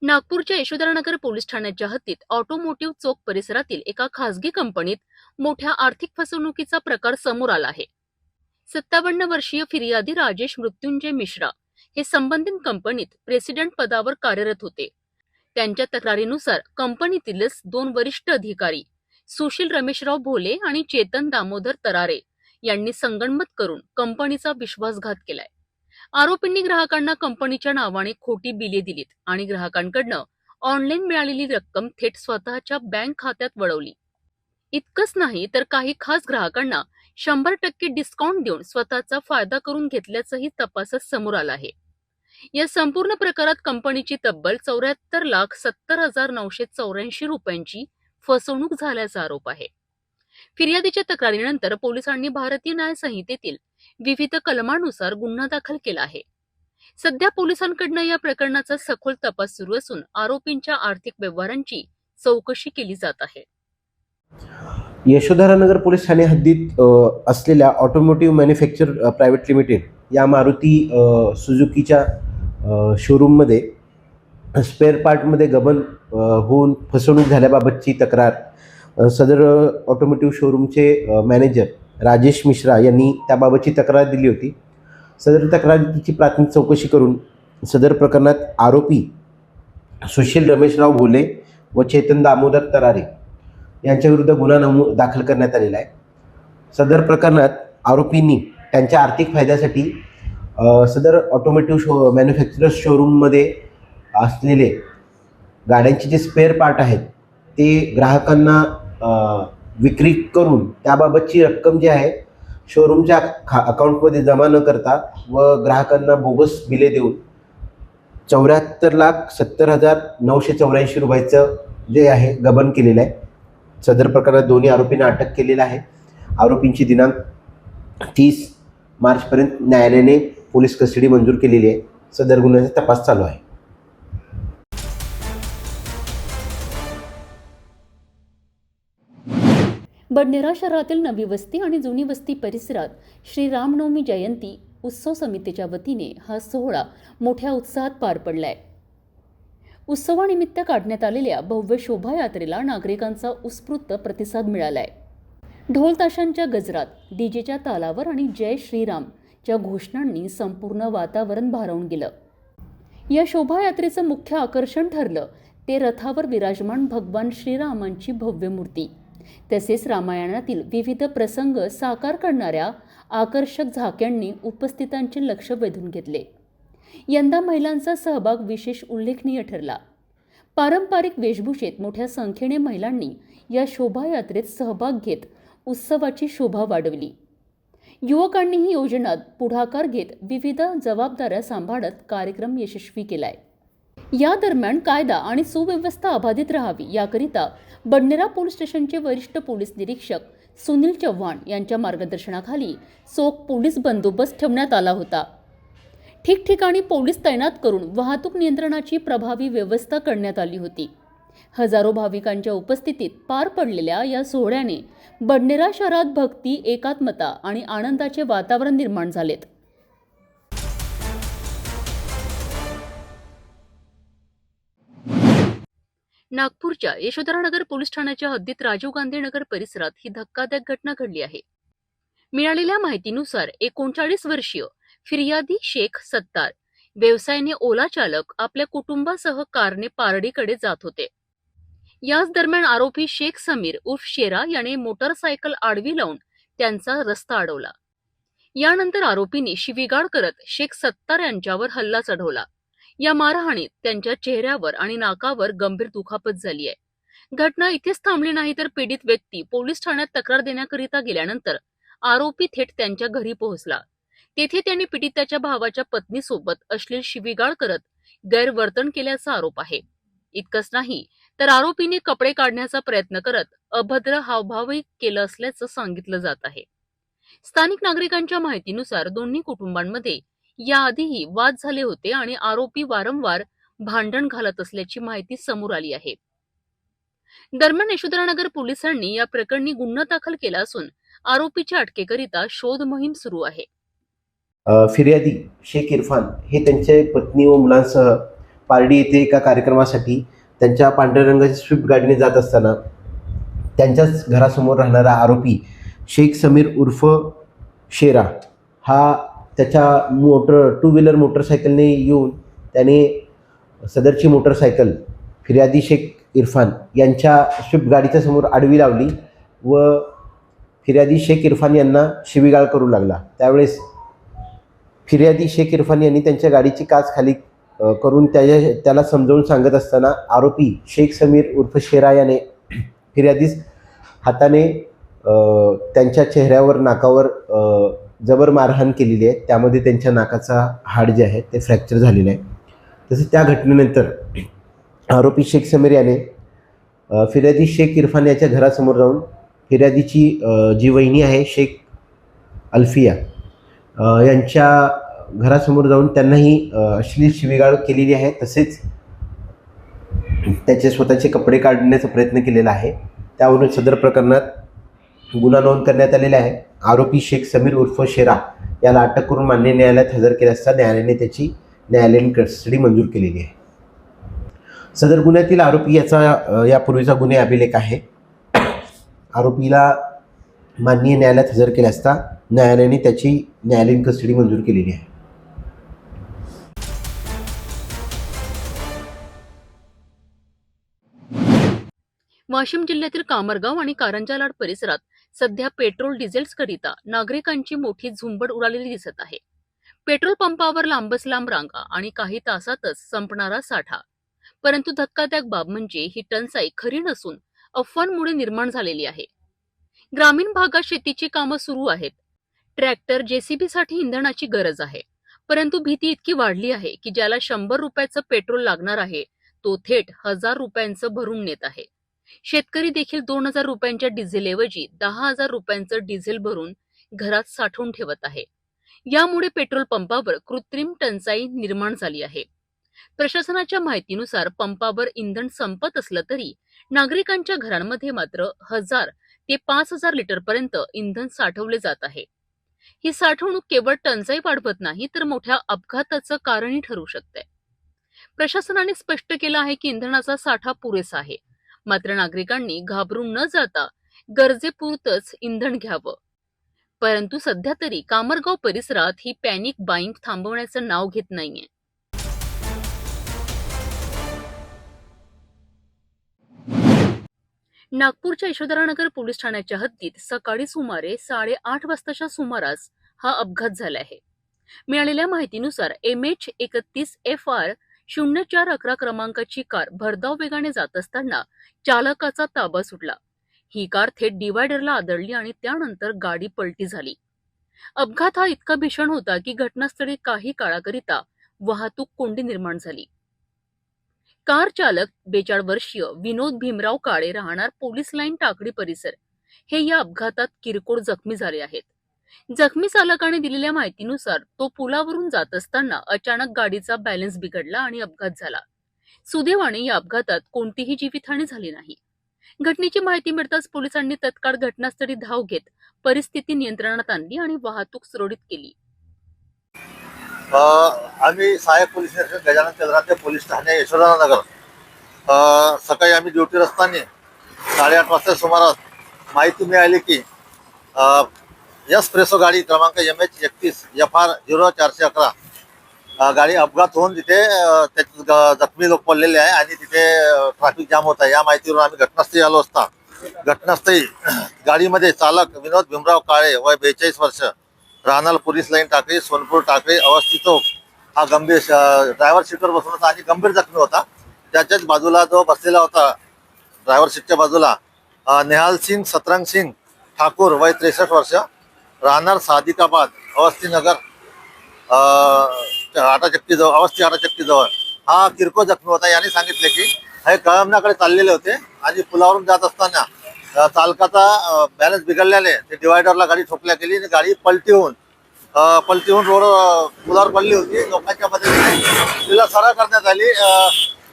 नागपूरच्या यशोधरानगर पोलीस ठाण्याच्या हद्दीत ऑटोमोटिव्ह चौक परिसरातील एका खासगी कंपनीत मोठ्या आर्थिक फसवणुकीचा प्रकार समोर आला आहे. 57 वर्षीय फिर्यादी राजेश मृत्युंजय मिश्रा हे संबंधित कंपनीत प्रेसिडेंट पदावर कार्यरत होते. त्यांच्या तक्रारीनुसार कंपनीतीलच 2 वरिष्ठ अधिकारी सुशील रमेशराव भोले आणि चेतन दामोदर तरारे यांनी संगनमत करून कंपनीचा विश्वासघात केलाय. आरोपींनी ग्राहकांना कंपनीच्या नावाने खोटी बिले दिलीत आणि ग्राहकांकडनं ऑनलाईन मिळालेली रक्कम थेट स्वतःच्या बँक खात्यात वळवली. इतकंच नाही तर काही खास ग्राहकांना 100% डिस्काउंट देऊन स्वतःचा फायदा करून घेतल्याचंही तपासात समोर आलं आहे. या संपूर्ण प्रकारात कंपनीची तब्बल 74,70,984 रुपयांची फसवणूक झाल्याचा आरोप आहे. फिर्यादीच्या तक्रारीनंतर पोलिसांनी भारतीय न्याय संहितेतील विविध कलमानुसार गुन्हा दाखल केला आहे. सध्या पोलिसांकडनं या प्रकरणाचा सखोल तपास सुरू असून आरोपींच्या आर्थिक व्यवहारांची चौकशी केली जात आहे. यशोधरानगर पोलीस ठाणे हद्दीत असलेल्या ऑटोमोटिव्ह मॅन्युफॅक्चर प्रायव्हेट लिमिटेड या मारुती सुझुकीच्या शोरूममध्ये स्पेअर पार्टमध्ये गबन होऊन फसवणूक झाल्याबाबतची तक्रार सदर ऑटोमोटिव्ह शोरूमचे मॅनेजर राजेश मिश्रा यांनी त्याबाबतची तक्रार दिली होती. सदर तक्रारीची प्राथमिक चौकशी करून सदर प्रकरणात आरोपी सुशील रमेशराव भोले व चेतन दामोदर तरारे यांच्याविरुद्ध गुन्हा दाखल करण्यात आलेला आहे. सदर प्रकरणात आरोपींनी त्यांच्या आर्थिक फायद्यासाठी सदर ऑटोमोटिव्ह मॅन्युफॅक्चरर्स शोरूममध्ये असलेले गाड्यांचे जे स्पेअर पार्ट आहेत ते ग्राहकांना विक्री करून त्याबाबतची रक्कम जी आहे शोरूमच्या अकाउंटमध्ये जमा न करता व ग्राहकांना बोगस बिले देऊन 74,70,984 रुपयाचं जे आहे गबन केलेलं आहे. सदर प्रकरणात दोन्ही आरोपींना अटक केलेलं आहे. आरोपींची दिनांक 30 मार्चपर्यंत न्यायालयाने पोलीस कस्टडी मंजूर केलेली आहे. सदर गुन्ह्याचा तपास चालू आहे. बडनेरा शहरातील नवी वस्ती आणि जुनी वस्ती परिसरात श्री रामनवमी जयंती उत्सव समितीच्या वतीने हा सोहळा मोठ्या उत्साहात पार पडलाय. उत्सवानिमित्त काढण्यात आलेल्या भव्य शोभायात्रेला नागरिकांचा उत्स्फूर्त प्रतिसाद मिळालाय. ढोल ताशांच्या गजरात, डीजेच्या तालावर आणि जय श्रीरामच्या घोषणांनी संपूर्ण वातावरण भारावून गेलं. या शोभायात्रेचं मुख्य आकर्षण ठरलं ते रथावर विराजमान भगवान श्रीरामांची भव्य मूर्ती तसेच रामायणातील विविध प्रसंग साकार करणाऱ्या आकर्षक झाक्यांनी उपस्थितांचे लक्ष वेधून घेतले. यंदा महिलांचा सहभाग विशेष उल्लेखनीय ठरला. पारंपरिक वेशभूषेत मोठ्या संख्येने महिलांनी या शोभायात्रेत सहभाग घेत उत्सवाची शोभा वाढवली. युवकांनीही योजनात पुढाकार घेत विविध जबाबदाऱ्या सांभाळत कार्यक्रम यशस्वी केलाय. या दरम्यान कायदा आणि सुव्यवस्था अबाधित राहावी याकरिता बडनेरा पोलीस स्टेशनचे वरिष्ठ पोलीस निरीक्षक सुनील चव्हाण यांच्या मार्गदर्शनाखाली चोख पोलीस बंदोबस्त ठेवण्यात आला होता. ठिकठिकाणी पोलीस तैनात करून वाहतूक नियंत्रणाची प्रभावी व्यवस्था करण्यात आली होती. हजारो भाविकांच्या उपस्थितीत पार पडलेल्या या सोहळ्याने बडनेरा शहरात भक्ती, एकात्मता आणि आनंदाचे वातावरण निर्माण झालेत. नागपूरच्या यशोधरानगर पोलीस ठाण्याच्या हद्दीत राजीव गांधी नगर परिसरात ही धक्कादायक घटना घडली आहे. मिळालेल्या माहितीनुसार 39 वर्षीय फिर्यादी शेख सत्तार व्यवसायाने ओला चालक आपल्या कुटुंबासह कारने पारडीकडे जात होते. याच दरम्यान आरोपी शेख समीर उर्फ शेरा याने मोटरसायकल आडवी लावून त्यांचा रस्ता अडवला. यानंतर आरोपींनी शिवीगाळ करत शेख सत्तार यांच्यावर हल्ला चढवला. या मारहाणीत त्यांच्या चेहऱ्यावर आणि नाकावर गंभीर दुखापत झाली आहे. घटना इथेच थांबली नाही तर पीडित व्यक्ती पोलीस ठाण्यात तक्रार देण्याकरिता गेल्यानंतर आरोपी थेट त्यांच्या घरी पोहोचला. तेथे त्यांनी पीडिताच्या भावाच्या पत्नीसोबत अश्लील शिवीगाळ करत गैरवर्तन केल्याचा आरोप आहे. इतकंच नाही तर आरोपीने कपडे काढण्याचा प्रयत्न करत अभद्र हावभावही केलं असल्याचं सांगितलं जात आहे. स्थानिक नागरिकांच्या माहितीनुसार दोन्ही कुटुंबांमध्ये याआधीही वाद झाले होते आणि आरोपी वारंवार भांडण घालत असल्याची माहिती समोर आली आहे. दरम्यान यशोधरानगर पोलिसांनी या प्रकरणी गुन्हा दाखल केला असून आरोपीच्या अटकेकरिता शोध मोहीम सुरू आहे. फिर्यादी शेख इरफान हे त्यांच्या पत्नी व मुलांसह पारडी येथे एका कार्यक्रमासाठी त्यांच्या पांढऱ्या रंगाच्या स्विफ्ट गाडीने जात असताना त्यांच्याच घरासमोर राहणारा आरोपी शेख समीर उर्फ शेरा हा त्याच्या टू व्हीलर मोटरसायकलने येऊन त्याने सदरची मोटरसायकल फिर्यादी शेख इरफान यांच्या स्विफ्ट गाडीच्या समोर आडवी लावली व फिर्यादी शेख इरफान यांना शिवीगाळ करू लागला. त्यावेळेस फिर्यादी शेख इरफान यांनी त्यांच्या गाडीची काच खाली करून त्याला समजावून सांगत असताना आरोपी शेख समीर उर्फ शेरा याने फिर्यादीस हाताने त्यांच्या चेहऱ्यावर, नाकावर जबर मारहाण केलेली आहे. त्यामध्ये त्यांच्या नाकाचा हाड जे आहे ते फ्रॅक्चर झालेलं आहे. तसेच त्या घटनेनंतर आरोपी शेख समीर याने फिर्यादी शेख इरफान याच्या घरासमोर जाऊन फिर्यादीची जी वहिनी आहे शेख अल्फिया यांच्या घरासमोर जाऊन त्यांनाही अश्लील शिवीगाळ केलेली आहे. तसेच त्याचे स्वतःचे कपडे काढण्याचा प्रयत्न केलेला आहे. त्यावरून सदर प्रकरणात गुन्हा नोंद करण्यात आलेला आहे. आरोपी शेख समीर उर्फ शेरा याला अटक करून मान्य न्यायालयात हजर केले असता न्यायालयाने त्याची न्यायालयीन कस्टडी मंजूर केलेली आहे. सदर गुन्ह्यातील आरोपी याचा यापूर्वीचा गुन्हे अभिलेख आहे. आरोपीला माननीय न्यायालयात हजर केले असता न्यायालयाने त्याची न्यायालयीन कस्टडी मंजूर केलेली आहे. वाशिम जिल्ह्यातील कामरगाव आणि कारंजालाड परिसरात सध्या पेट्रोल डिझेल्सकरिता नागरिकांची मोठी झुंबड उडालेली दिसत आहे. पेट्रोल पंपावर लांबच लांब रांगा आणि काही तासातच संपणारा साठा. परंतु धक्कादायक बाब म्हणजे ही टंचाई खरी नसून अफवांमुळे निर्माण झालेली आहे. ग्रामीण भागात शेतीची कामं सुरू आहेत. ट्रॅक्टर, जेसीबीसाठी इंधनाची गरज आहे. परंतु भीती इतकी वाढली आहे की ज्याला 100 रुपयाचं पेट्रोल लागणार आहे तो थेट 1000 रुपयांचं भरून नेत आहे. शेतकरी देखील 2000 रुपयांच्या डिझेलऐवजी 10,000 रुपयांचं डिझेल भरून घरात साठवून ठेवत आहे. यामुळे पेट्रोल पंपावर कृत्रिम टंचाई निर्माण झाली आहे. प्रशासनाच्या माहितीनुसार पंपावर इंधन संपत असलं तरी नागरिकांच्या घरांमध्ये मात्र 1000 ते 5000 लिटरपर्यंत इंधन साठवले जात आहे. ही साठवणूक केवळ टंचाई वाढवत नाही तर मोठ्या अपघाताचं कारणही ठरू शकते. प्रशासनाने स्पष्ट केलं आहे की इंधनाचा साठा पुरेसा आहे. मात्र नागरिकांनी घाबरून न जाता गरजेपुरतच इंधन घ्यावं. परंतु सध्या तरी कामरगाव परिसरात ही पॅनिक बाईंग थांबवण्याचं नाव घेत नाहीये. नागपूरच्या यशोधरानगर पोलीस ठाण्याच्या हद्दीत सकाळी सुमारे 8:30 वाजताच्या सुमारास हा अपघात झाला आहे. मिळालेल्या माहितीनुसार MH31FR 0411 क्रमांकाची कार भरधाव वेगाने जात असताना चालकाचा ताबा सुटला. ही कार थेट डिवायडरला आदळली आणि त्यानंतर गाडी पलटी झाली. अपघात हा इतका भीषण होता की घटनास्थळी काही काळाकरिता वाहतूक कोंडी निर्माण झाली. कार चालक 42 वर्षीय विनोद भीमराव काळे राहणार पोलीस लाईन टाकळी परिसर हे या अपघातात किरकोळ जखमी झाले आहेत. जखमी चालकाने दिलेल्या माहितीनुसार तो पुलावरून जात असताना अचानक गाडीचा बॅलन्स बिघडला आणि अपघात झाला. सुदैवाने या अपघातात कोणतीही जीवितहानी झाली नाही. घटनेची माहिती मिळताच पोलिसांनी तत्काळ घटनास्थळी धाव घेत परिस्थिती नियंत्रणात आणली आणि वाहतूक सुरळीत केली. आम्ही सहाय्यक पोलीस निरीक्षक गजानन चंद्राते पोलीस ठाणे यशोधरानगर सकाळी आम्ही ड्युटीवर असताना 8:30 वाजता सुमारास माहिती मिळाली की यस प्रेसो गाडी क्रमांक MH31 FR 0411 गाडी अपघात होऊन तिथे जखमी लोक पडलेले आहे आणि तिथे ट्रॅफिक जाम होत आहे. या माहितीवरून आम्ही घटनास्थळी आलो असता घटनास्थळी गाडीमध्ये चालक विनोद भीमराव काळे वय 42 वर्ष राहणार पोलीस लाईन टाकळी सोनपूर टाकळी अवस्थी चौक हा गंभीर ड्रायव्हर सीटवर बसून होता आणि गंभीर जखमी होता. त्याच्याच बाजूला जो बसलेला होता ड्रायव्हर सीटच्या बाजूला नेहाल सिंग सतरंग सिंग ठाकूर वय 63 वर्ष राहणार सादिकाबाद अवस्थी नगर आटाचक्की जवळ अवस्थी आटाचक्की जवळ हा किरकोळ जखमी होता. याने सांगितले की हे कळमनाकडे चाललेले होते आणि पुलावरून जात असताना चालकाचा बॅलन्स बिघडल्याने ते डिवायडरला गाडी ठोकल्या गेली आणि गाडी पलटी होऊन रोड पुलावर पडली होती. लोकांच्या मध्ये तिला सरळ करण्यात आली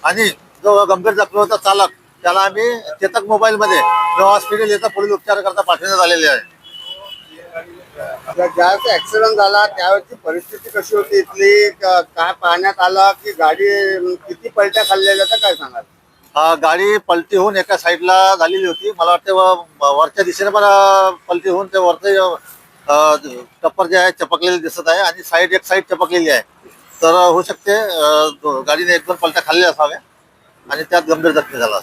आणि जो गंभीर जखमी होता चालक त्याला आम्ही चेतक मोबाईलमध्ये हॉस्पिटल येथे पुढील उपचार करता पाठवण्यात आलेले आहे. ज्यावेळेस ऍक्सिडेंट झाला त्यावेळेची परिस्थिती कशी होती इथली, काय पाहण्यात आलं की गाडी किती पलट्या खाल्लेल्या तर काय सांगाल? गाडी पलटी होऊन एका साईडला झालेली होती. मला वाटते वरच्या दिशेने पण पलटी होऊन ते वरचे टप्पर जे आहे चपकलेले दिसत आहे आणि एक साईड चपकलेली आहे. तर होऊ शकते गाडीने 1-2 पलट्या खाल्ल्या असाव्या आणि त्यात गंभीर जखमी झाला.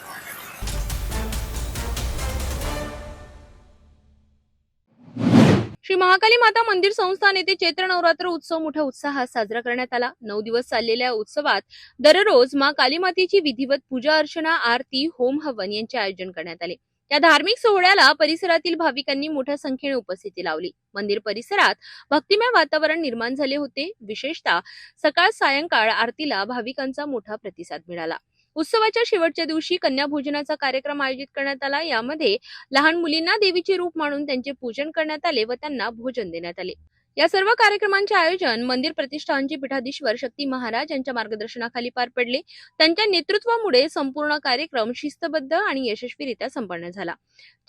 श्री महाकाली माता मंदिर संस्थान येथे चैत्र नवरात्र उत्सव मोठ्या उत्साहात साजरा करण्यात आला. 9 दिवस चाललेल्या उत्सवात दररोज माँ काली मातेची विधिवत पूजा अर्चना आरती होम हवन यांचे आयोजन करण्यात आले. या धार्मिक सोहळ्याला परिसरातील भाविकांनी मोठ्या संख्येने उपस्थिती लावली. मंदिर परिसरात भक्तिमय वातावरण निर्माण झाले होते. विशेषतः सकाळ सायंकाळ आरतीला भाविकांचा मोठा प्रतिसाद मिळाला. उत्सवाच्या शेवटच्या दिवशी कन्या भोजनाचा कार्यक्रम आयोजित करण्यात आला. यामध्ये लहान मुलींना देवीचे रूप मानून त्यांचे पूजन करण्यात आले व त्यांना भोजन देण्यात आले. या सर्व कार्यक्रमांचे आयोजन मंदिर प्रतिष्ठानचे पीठाधीश्वर शक्ती महाराज यांच्या मार्गदर्शनाखाली पार पडले. त्यांच्या नेतृत्वामुळे संपूर्ण कार्यक्रम शिस्तबद्ध आणि यशस्वीरित्या संपन्न झाला.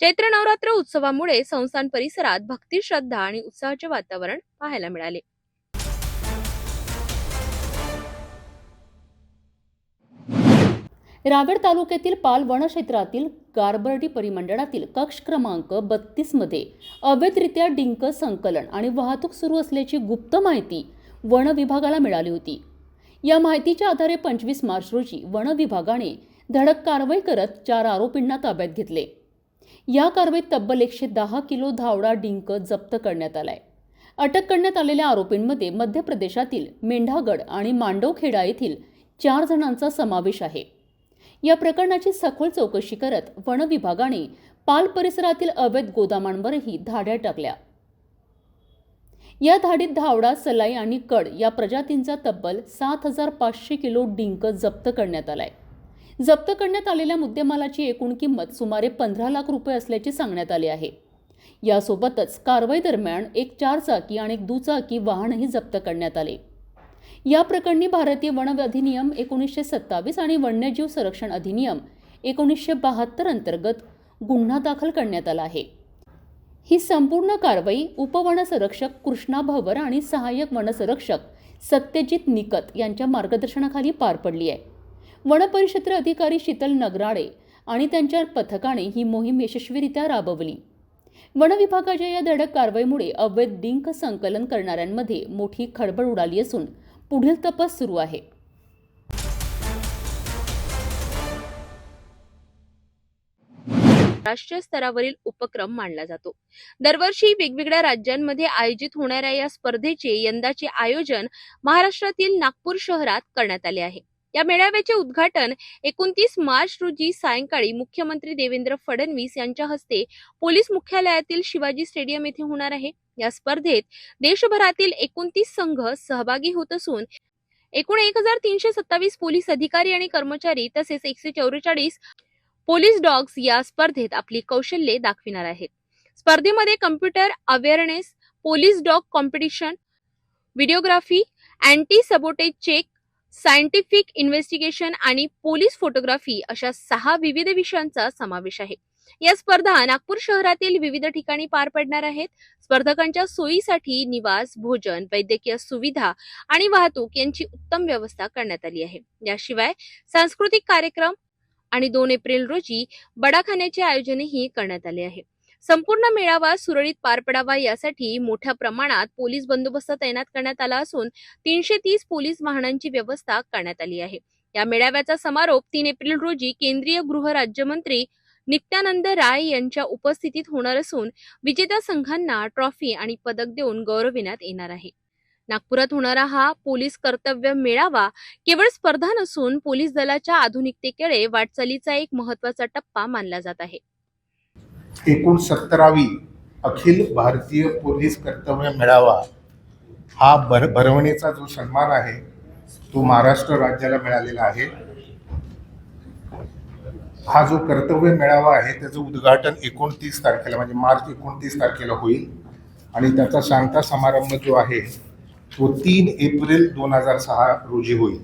चैत्र नवरात्र उत्सवामुळे संस्थान परिसरात भक्ती, श्रद्धा आणि उत्साहाचे वातावरण पाहायला मिळाले. रावेर तालुक्यातील पाल वनक्षेत्रातील गारबर्डी परिमंडळातील कक्ष क्रमांक 32 मध्ये अवैधरित्या डिंक संकलन आणि वाहतूक सुरू असल्याची गुप्त माहिती वन विभागाला मिळाली होती. या माहितीच्या आधारे 25 मार्च रोजी वन विभागाने धडक कारवाई करत 4 आरोपींना ताब्यात घेतले. या कारवाईत तब्बल 110 किलो धावडा डिंक जप्त करण्यात आलाय. अटक करण्यात आलेल्या आरोपींमध्ये मध्य प्रदेशातील मेंढागड आणि मांडवखेडा येथील 4 जणांचा समावेश आहे. या प्रकरणाची सखोल चौकशी करत वन विभागाने पाल परिसरातील अवैध गोदामांवरही धाड्या टाकल्या. या धाडीत धावडा, सलाई आणि कड या प्रजातींचा तब्बल 7500 किलो डिंक जप्त करण्यात आलाय. जप्त करण्यात आलेल्या मुद्देमालाची एकूण किंमत सुमारे 15 लाख रुपये असल्याचे सांगण्यात आले आहे. यासोबतच कारवाई दरम्यान एक 4 चाकी आणि एक दुचाकी वाहनही जप्त करण्यात आले. या प्रकरणी भारतीय वन अधिनियम 1927 आणि वन्यजीव संरक्षण अधिनियम 1972 अंतर्गत गुन्हा दाखल करण्यात आला आहे. ही संपूर्ण कारवाई उपवनसंरक्षक कृष्णा भवर आणि सहाय्यक वनसंरक्षक सत्यजित निकत यांच्या मार्गदर्शनाखाली पार पडली आहे. वनपरिक्षेत्र अधिकारी शीतल नगराळे आणि त्यांच्या पथकाने ही मोहीम यशस्वीरित्या राबवली. वन विभागाच्या या धडक कारवाईमुळे अवैध डिंक संकलन करणाऱ्यांमध्ये मोठी खळबळ उडाली असून पुढील तपास सुरू आहे. राष्ट्रीय स्तरावरील उपक्रम मानला जातो. दरवर्षी वेगवेगळ्या राज्यांमध्ये आयोजित होणाऱ्या या स्पर्धेचे यंदाचे आयोजन महाराष्ट्रातील नागपूर शहरात करण्यात आले आहे. या मेळाव्याचे उद्घाटन 29 मार्च रोजी सायंकाळी मुख्यमंत्री देवेंद्र फडणवीस यांच्या हस्ते पोलीस मुख्यालयातील शिवाजी स्टेडियम येथे होणार आहे. या स्पर्धेत देशभरातील 29 संघ सहभागी होत असून एकूण 1327 पोलीस अधिकारी आणि कर्मचारी तसेच 144 पोलीस डॉग्स या स्पर्धेत आपली कौशल्ये दाखविणार आहेत. स्पर्धेमध्ये computer awareness, police dog competition, videography, anti sabotage check, scientific investigation आणि पोलीस फोटोग्राफी अशा 6 विविध विषयांचा समावेश आहे. या स्पर्धा नागपूर शहरातील विविध ठिकाणी पार पडणार आहेत. स्पर्धकांच्या सोयीसाठी निवास, भोजन, वैद्यकीय सुविधा आणि वाहतूक यांची उत्तम व्यवस्था करण्यात आली आहे. याशिवाय सांस्कृतिक कार्यक्रम आणि 2 एप्रिल रोजी बडाखान्याचे आयोजनही करण्यात आले आहे. संपूर्ण मेळावा सुरळीत पार पडावा यासाठी मोठ्या प्रमाणात पोलीस बंदोबस्त तैनात करण्यात आला असून 330 पोलीस वाहनांची व्यवस्था करण्यात आली आहे. या मेळाव्याचा समारोप 3 एप्रिल रोजी केंद्रीय गृह राज्यमंत्री नित्यानंद राय यांच्या उपस्थितीत होणार असून विजेत्या संघांना ट्रॉफी आणि पदक देऊन गौरविण्यात येणार आहे. नागपुरात होणारा हा पोलीस कर्तव्य मेळावा केवळ स्पर्धा नसून पोलीस दलाच्या आधुनिकतेकडे वाटचालीचा एक महत्त्वाचा टप्पा मानला जात आहे. 69वी अखिल भारतीय पोलीस कर्तव्य मेळावा हा भरवणीचा जो सन्मान आहे तो महाराष्ट्र राज्याला मिळालेला आहे. हा जो कर्तव्य मेळावा आहे त्याचं उद्घाटन 29 तारखेला म्हणजे मार्च 29 तारखेला होईल आणि त्याचा सांगता समारंभ जो आहे तो 3 एप्रिल 2006 रोजी होईल.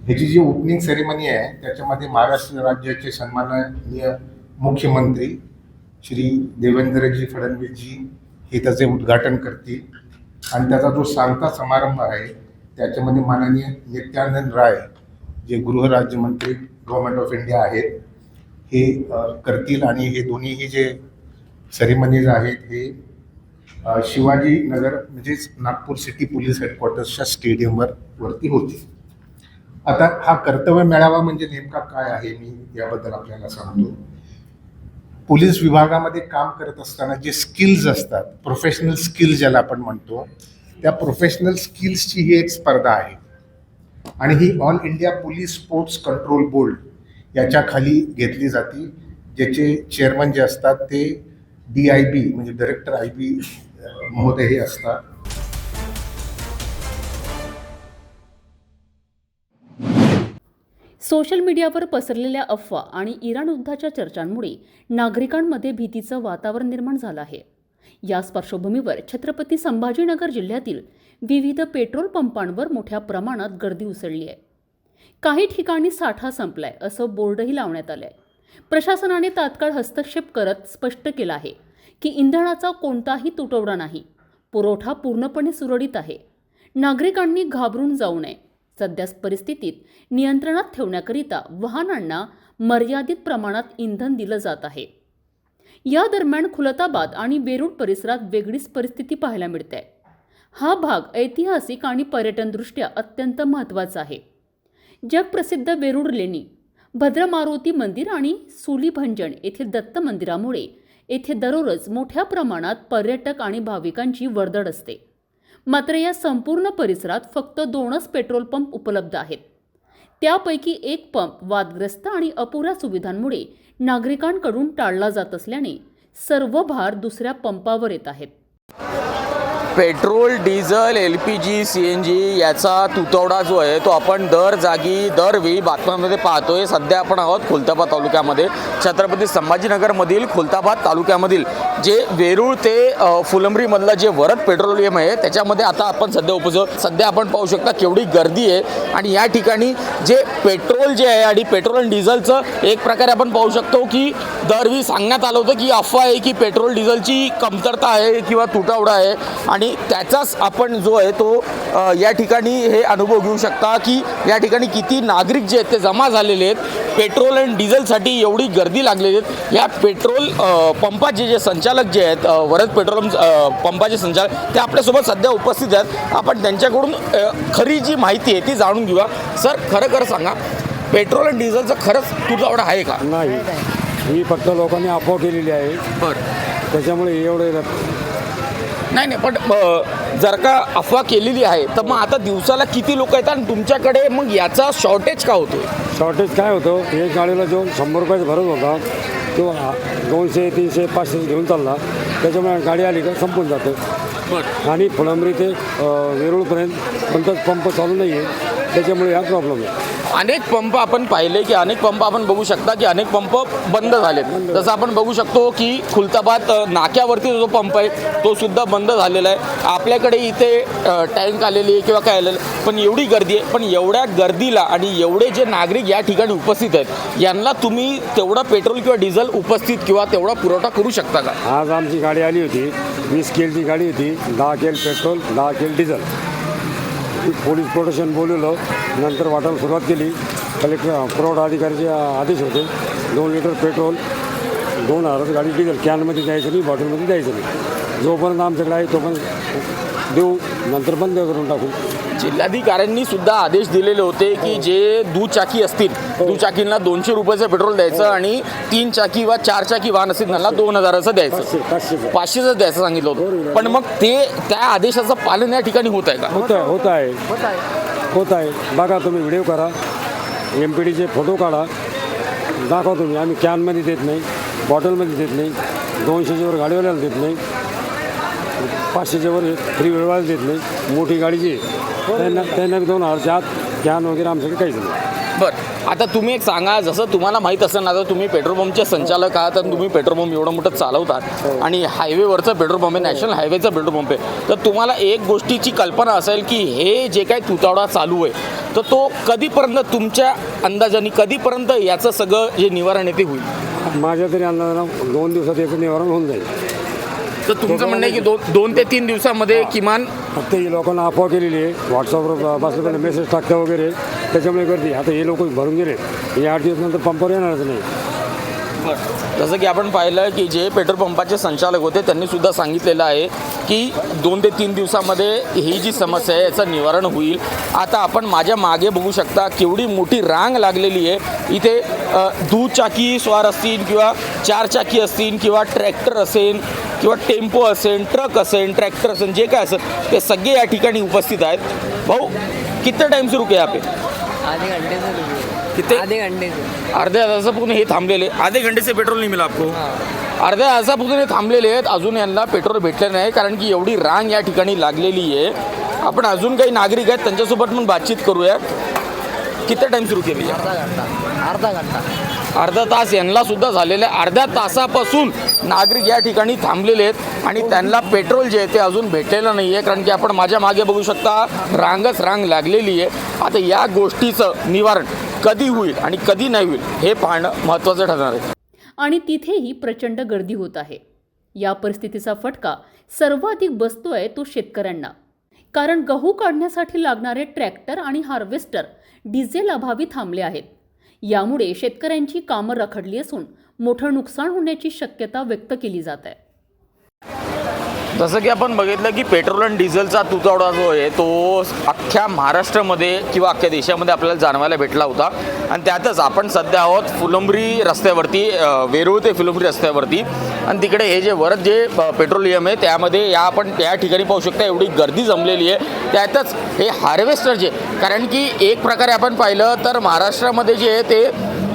ह्याची जी ओपनिंग सेरेमनी आहे त्याच्यामध्ये महाराष्ट्र राज्याचे सन्माननीय मुख्यमंत्री श्री देवेंद्रजी फडणवीसजी हे त्याचे उद्घाटन करतील आणि त्याचा जो सांगता समारंभ आहे त्याच्यामध्ये माननीय नित्यानंद राय जे गृह राज्यमंत्री गव्हर्नमेंट ऑफ इंडिया आहेत हे करतील आणि हे दोन्हीही जे सेरेमनीज आहेत हे शिवाजीनगर म्हणजेच नागपूर सिटी पोलीस हेडक्वार्टर्सच्या स्टेडियमवर वरती होतील. आता हा कर्तव्य मेळावा म्हणजे नेमका काय आहे मी याबद्दल आपल्याला सांगतो. पोलीस विभागामध्ये काम करत असताना जे स्किल्स असतात, प्रोफेशनल स्किल्स ज्याला आपण म्हणतो, त्या प्रोफेशनल स्किल्सची ही एक स्पर्धा आहे आणि ही all India police sports control board याच्या खाली घेतली जाते. ज्याचे चेअरमन जे असतात ते DIB म्हणजे डायरेक्टर IB महोदय हे असतात. सोशल मीडियावर पसरलेल्या अफवा आणि इराण युद्धाच्या चर्चांमुळे नागरिकांमध्ये भीतीचं वातावरण निर्माण झालं आहे. याच पार्श्वभूमीवर छत्रपती संभाजीनगर जिल्ह्यातील विविध पेट्रोल पंपांवर मोठ्या प्रमाणात गर्दी उसळली आहे. काही ठिकाणी साठा संपलाय असं बोर्डही लावण्यात आलंय. प्रशासनाने तात्काळ हस्तक्षेप करत स्पष्ट केलं आहे की इंधनाचा कोणताही तुटवडा नाही, पुरवठा पूर्णपणे सुरळीत आहे. नागरिकांनी घाबरून जाऊ नये. सध्या परिस्थितीत नियंत्रणात ठेवण्याकरिता वाहनांना मर्यादित प्रमाणात इंधन दिलं जात आहे. या दरम्यान खुलताबाद आणि वेरूळ परिसरात वेगळीच परिस्थिती पाहायला मिळते. हा भाग ऐतिहासिक आणि पर्यटनदृष्ट्या अत्यंत महत्त्वाचा आहे. जगप्रसिद्ध वेरूळ लेणी, भद्रमारुती मंदिर आणि सुलीभंजन येथील दत्त मंदिरामुळे येथे दररोज मोठ्या प्रमाणात पर्यटक आणि भाविकांची वर्दळ असते. मात्र या संपूर्ण परिसरात फक्त 2च पेट्रोल पंप उपलब्ध आहेत. त्यापैकी एक पंप वादग्रस्त आणि अपुऱ्या सुविधांमुळे नागरिकांकडून टाळला जात असल्याने सर्व भार दुसऱ्या पंपावर येत आहेत. पेट्रोल, डिझेल, LPG, CNG याचा तुटवडा जो आहे तो आपण दर जागी दरवेळी बातम्यांमध्ये पाहतोय. सध्या आपण आहोत खुलताबाद तालुक्यामध्ये. छत्रपती संभाजीनगरमधील खुलताबाद तालुक्यामधील जे वेरूळ ते फुलंब्रीमधलं जे वरद पेट्रोलियम आहे त्याच्यामध्ये आता आपण सध्या आपण पाहू शकता केवढी गर्दी आहे. आणि या ठिकाणी जे पेट्रोल जे आहे आणि पेट्रोल आणि डिझेलचं एक प्रकारे आपण पाहू शकतो की दरवेळी सांगण्यात आलं होतं की अफवा आहे की पेट्रोल डिझेलची कमतरता आहे किंवा तुटवडा आहे आणि त्याचाच आपण जो आहे तो या ठिकाणी हे अनुभव घेऊ शकता की या ठिकाणी किती नागरिक जे आहेत ते जमा झालेले आहेत. पेट्रोल आणि डिझेलसाठी एवढी गर्दी लागलेली आहेत. या पेट्रोल पंपाचे जे संचालक जे आहेत वरद पेट्रोल पंपाचे संचालक ते आपल्यासोबत सध्या उपस्थित आहेत. आपण त्यांच्याकडून खरी जी माहिती आहे ती जाणून घेऊया. सर, खरं सांगा, पेट्रोल आणि डिझेलचं खरंच तुटवडा आहे का? नाही, ही फक्त लोकांनी अफवा केलेली आहे. बरं, त्याच्यामुळे एवढे नाही पण जर का अफवा केलेली आहे तर मग आता दिवसाला किती लोक येतात आणि तुमच्याकडे मग याचा शॉर्टेज का होतो? शॉर्टेज काय होतं, एक गाडीला जो 100 रुपयाचा भरत होता तो 200, 300, 500 घेऊन चालला. त्याच्यामुळे गाडी आली का संपून जाते. आणि फुलंब्री ते वेरूळपर्यंत कोणताच पंप चालू नाही आहे, त्याच्यामुळे हा प्रॉब्लेम आहे. अनेक पंप आपण पाहिले की अनेक पंप आपण बघू शकता की अनेक पंप बंद झालेत. जसं आपण बघू शकतो की खुलताबाद नाक्यावरती जो पंप आहे तो सुद्धा बंद झालेला आहे. आपल्याकडे इथे टँक आलेली आहे किंवा काय आलेलं, पण एवढी गर्दी आहे. पण एवढ्या गर्दीला आणि एवढे जे नागरिक या ठिकाणी उपस्थित आहेत यांना तुम्ही तेवढं पेट्रोल किंवा डिझेल उपस्थित किंवा तेवढा पुरवठा करू शकता का? आज आमची गाडी आली होती, 20 केलची गाडी होती, 10 केल पेट्रोल, 10 केल डिझेल. पोलीस प्रोटेक्शन बोलवलं, नंतर वाटायला सुरुवात केली. कलेक्टर पुरवठा अधिकाऱ्याचे आदेश होते, 2 लिटर पेट्रोल, 2000 गाडी डिझेल कॅनमध्ये द्यायचं नाही, बॉटलमध्ये द्यायचं नाही. जोपर्यंत आमच्याकडे आहे तोपर्यंत देऊ, नंतर बंद करून टाकू. जिल्हाधिकाऱ्यांनी सुद्धा आदेश दिलेले होते की जे दुचाकी असतील, दुचाकींना 200 रुपयाचं पेट्रोल द्यायचं आणि 3 चाकी वा 4 चाकी वाहन असतील त्यांना 2000चं द्यायचं, 500चं द्यायचं सांगितलं होतं. पण मग ते त्या आदेशाचं पालन या ठिकाणी होत आहे का? होत आहे. बघा, तुम्ही व्हिडिओ करा, MPDचे फोटो काढा, दाखवा तुम्ही. आम्ही कॅनमध्ये देत नाही, बॉटलमध्ये देत नाही, 200च्या वर गाडीवाल्याला देत नाही, 500च्या वर फ्री वेळवायला देत नाही. मोठी गाडी जी त्यांना 2000च्या आत कॅन वगैरे आमच्याकडे काहीच नाही. बरं, आता तुम्ही एक सांगा, जसं तुम्हाला माहीत असेल ना, तर तुम्ही पेट्रोल पंपचे संचालक आहात आणि तुम्ही पेट्रोल पंप एवढं मोठं चालवतात आणि हायवेवरचं पेट्रोल पंप आहे, नॅशनल हायवेचा पेट्रोल पंप आहे, तर तुम्हाला एक गोष्टीची कल्पना असेल की हे जे काही तुतवडा चालू आहे तर तो कधीपर्यंत तुमच्या अंदाजाने कधीपर्यंत याचं सगळं जे निवारण आहे ते होईल? माझ्या तरी अंदाजानं 2 दिवसात याचं निवारण होऊन जाईल. तर तुमचं म्हणणं आहे की 2 ते 3 दिवसामध्ये किमान? फक्त ही लोकांना अफवा केलेली आहे, व्हॉट्सअपवर बसलं पहिलं मेसेज टाकता वगैरे, त्याच्यामुळे गर्दी. आता हे लोक भरून गेले, हे 8 दिवस नंतर पंपावर येणारच नाही. जसं की आपण पाहिलं की जे पेट्रोल पंपाचे संचालक होते त्यांनी सुद्धा सांगितलेलं आहे की 2 ते 3 दिवसामध्ये ही जी समस्या आहे याचं निवारण होईल. आता आपण माझ्या मागे बघू शकता केवढी मोठी रांग लागलेली आहे. इथे दुचाकी स्वार असतील किंवा 4 चाकी असतील किंवा ट्रॅक्टर असेल किंवा टेम्पो असेल, ट्रक असेल, ट्रॅक्टर असेल, जे काय असेल ते सगळे या ठिकाणी उपस्थित आहेत. भाऊ, किती टाइम से रुके यहाँ पे? आधे घंटे से रुके. कितने? आधे घंटे से. अर्ध्या तासापासून हे थांबलेले. आधे घंटे से पेट्रोल नाही मिळाला आपको? अर्ध्या तासापासून हे थांबलेले आहेत, अजून यांना पेट्रोल भेटलं नाही कारण की एवढी रांग या ठिकाणी लागलेली आहे. आपण अजून काही नागरिक आहेत त्यांच्यासोबत पण बातचीत करूया. किती टाइम सुरू केली? अर्धा तास यांना सुद्धा झालेलं आहे. अर्ध्या तासापासून नागरिक या ठिकाणी थांबलेले आहेत आणि त्यांना पेट्रोल जे आहे ते अजून भेटलेलं नाही आहे कारण की आपण माझ्या मागे बघू शकता रांगच रांग लागलेली आहे. आता या गोष्टीचं निवारण कधी होईल आणि कधी नाही होईल हे पाहणं महत्त्वाचं ठरणार आहे. आणि तिथेही प्रचंड गर्दी होत आहे. या परिस्थितीचा फटका सर्वाधिक बसतोय तो शेतकऱ्यांना, कारण गहू काढण्यासाठी लागणारे ट्रॅक्टर आणि हार्वेस्टर डिझेल अभावी थांबले आहेत. यामुळे शेतकऱ्यांची कामं रखडली असून मोठं नुकसान होण्याची शक्यता व्यक्त केली जात आहे. जसं की आपण बघितलं की पेट्रोल आणि डिझेलचा तुटवडा जो आहे तो अख्ख्या महाराष्ट्रामध्ये किंवा अख्ख्या देशामध्ये आपल्याला जाणवायला भेटला होता. आणि त्यातच आपण सध्या आहोत फुलंब्री रस्त्यावरती, वेरूळ ते फुलंब्री रस्त्यावरती. आणि तिकडे हे जे वरच जे पेट्रोलियम आहे त्यामध्ये आपण त्या ठिकाणी पाहू शकता एवढी गर्दी जमलेली आहे. त्यातच हे हार्वेस्टर जे, कारण की एक प्रकारे आपण पाहिलं तर महाराष्ट्रामध्ये जे आहे ते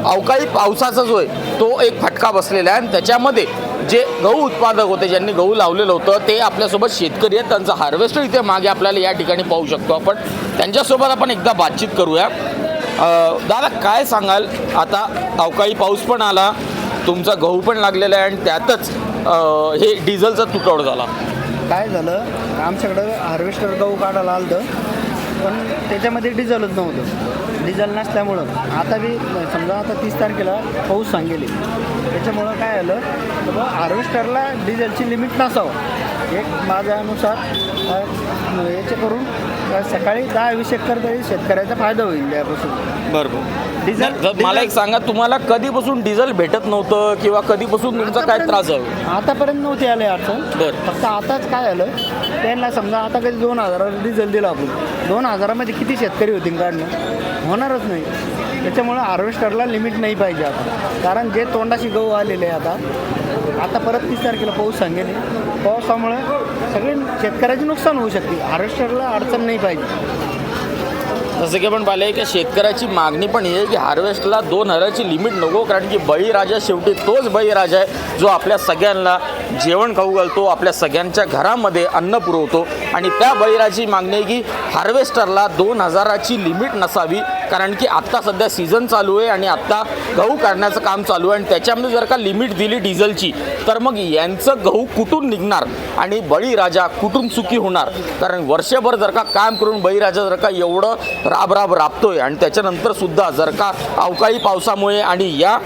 अवकाळी पावसाचा जो आहे तो एक फटका बसलेला आहे. आणि त्याच्यामध्ये जे गहू उत्पादक होते, ज्यांनी गहू लावलेलं होतं ते आपल्यासोबत शेतकरी आहेत, त्यांचं हार्वेस्टर इथे मागे आपल्याला या ठिकाणी पाहू शकतो. आपण त्यांच्यासोबत आपण एकदा बातचीत करूया. दादा, काय सांगाल? आता अवकाळी पाऊस पण आला, तुमचा गहू पण लागलेला आहे आणि त्यातच हे डिझेलचा तुटवडा झाला. काय झालं, आमच्याकडं हार्वेस्टर गहू काढायला आलं होतं पण त्याच्यामध्ये डिझेलच नव्हतं. डिझेल नसल्यामुळं आता बी समजा आता 30 तारखेला पाऊस सांगेल, त्याच्यामुळं काय आलं तर हार्वेस्टरला डिझेलची लिमिट नसावं एक माझ्यानुसार. याचे करून सकाळी 10-20 एकर तरी शेतकऱ्याचा फायदा होईल त्यापासून. बरोबर. मला एक सांगा, तुम्हाला कधीपासून डिझेल भेटत नव्हतं किंवा कधीपासून तुमचा काय त्रास आहे? आतापर्यंत नव्हती आले अडचण. फक्त आताच काय आलं त्यांना समजा आता कधी 2000 डिझेल दिलं आपण, 2000मध्ये किती शेतकरी होतील काढणं? होणारच नाही. त्याच्यामुळं हार्वेस्टरला लिमिट नाही पाहिजे आता, कारण जे तोंडाशी गहू आलेले आहे आता परत 30 तारखेला पाऊस सांगेल. पावसामुळे सगळे शेतकऱ्याचे नुकसान होऊ शकते. हार्वेस्टरला अडचण नाही पाहिजे. जसं की आपण पाहिलं की शेतकऱ्याची मागणी पण आहे की हार्वेस्टला 2 हजाराची लिमिट नको, कारण की बळीराजा शेवटी तोच बळीराजा आहे जो आपल्या सगळ्यांना जेवण खाऊ घालतो, आपल्या सगळ्यांच्या घरामध्ये अन्न पुरवतो. आणि त्या बळीराजाची मागणी आहे की हार्वेस्टरला 2 हजाराची लिमिट नसावी, कारण की आत्ता सध्या सीझन चालू आहे आणि आत्ता गहू काढण्याचं काम चालू आहे आणि त्याच्यामध्ये जर का लिमिट दिली डिझेलची तर मग यांचं गहू कुठून निघणार आणि बळीराजा कुठून सुखी होणार. कारण वर्षभर जर का काम करून बळीराजा जर का एवढं राबतोय आणि त्याच्यानंतर सुद्धा जर का अवकाळी पावसामुळे आणि या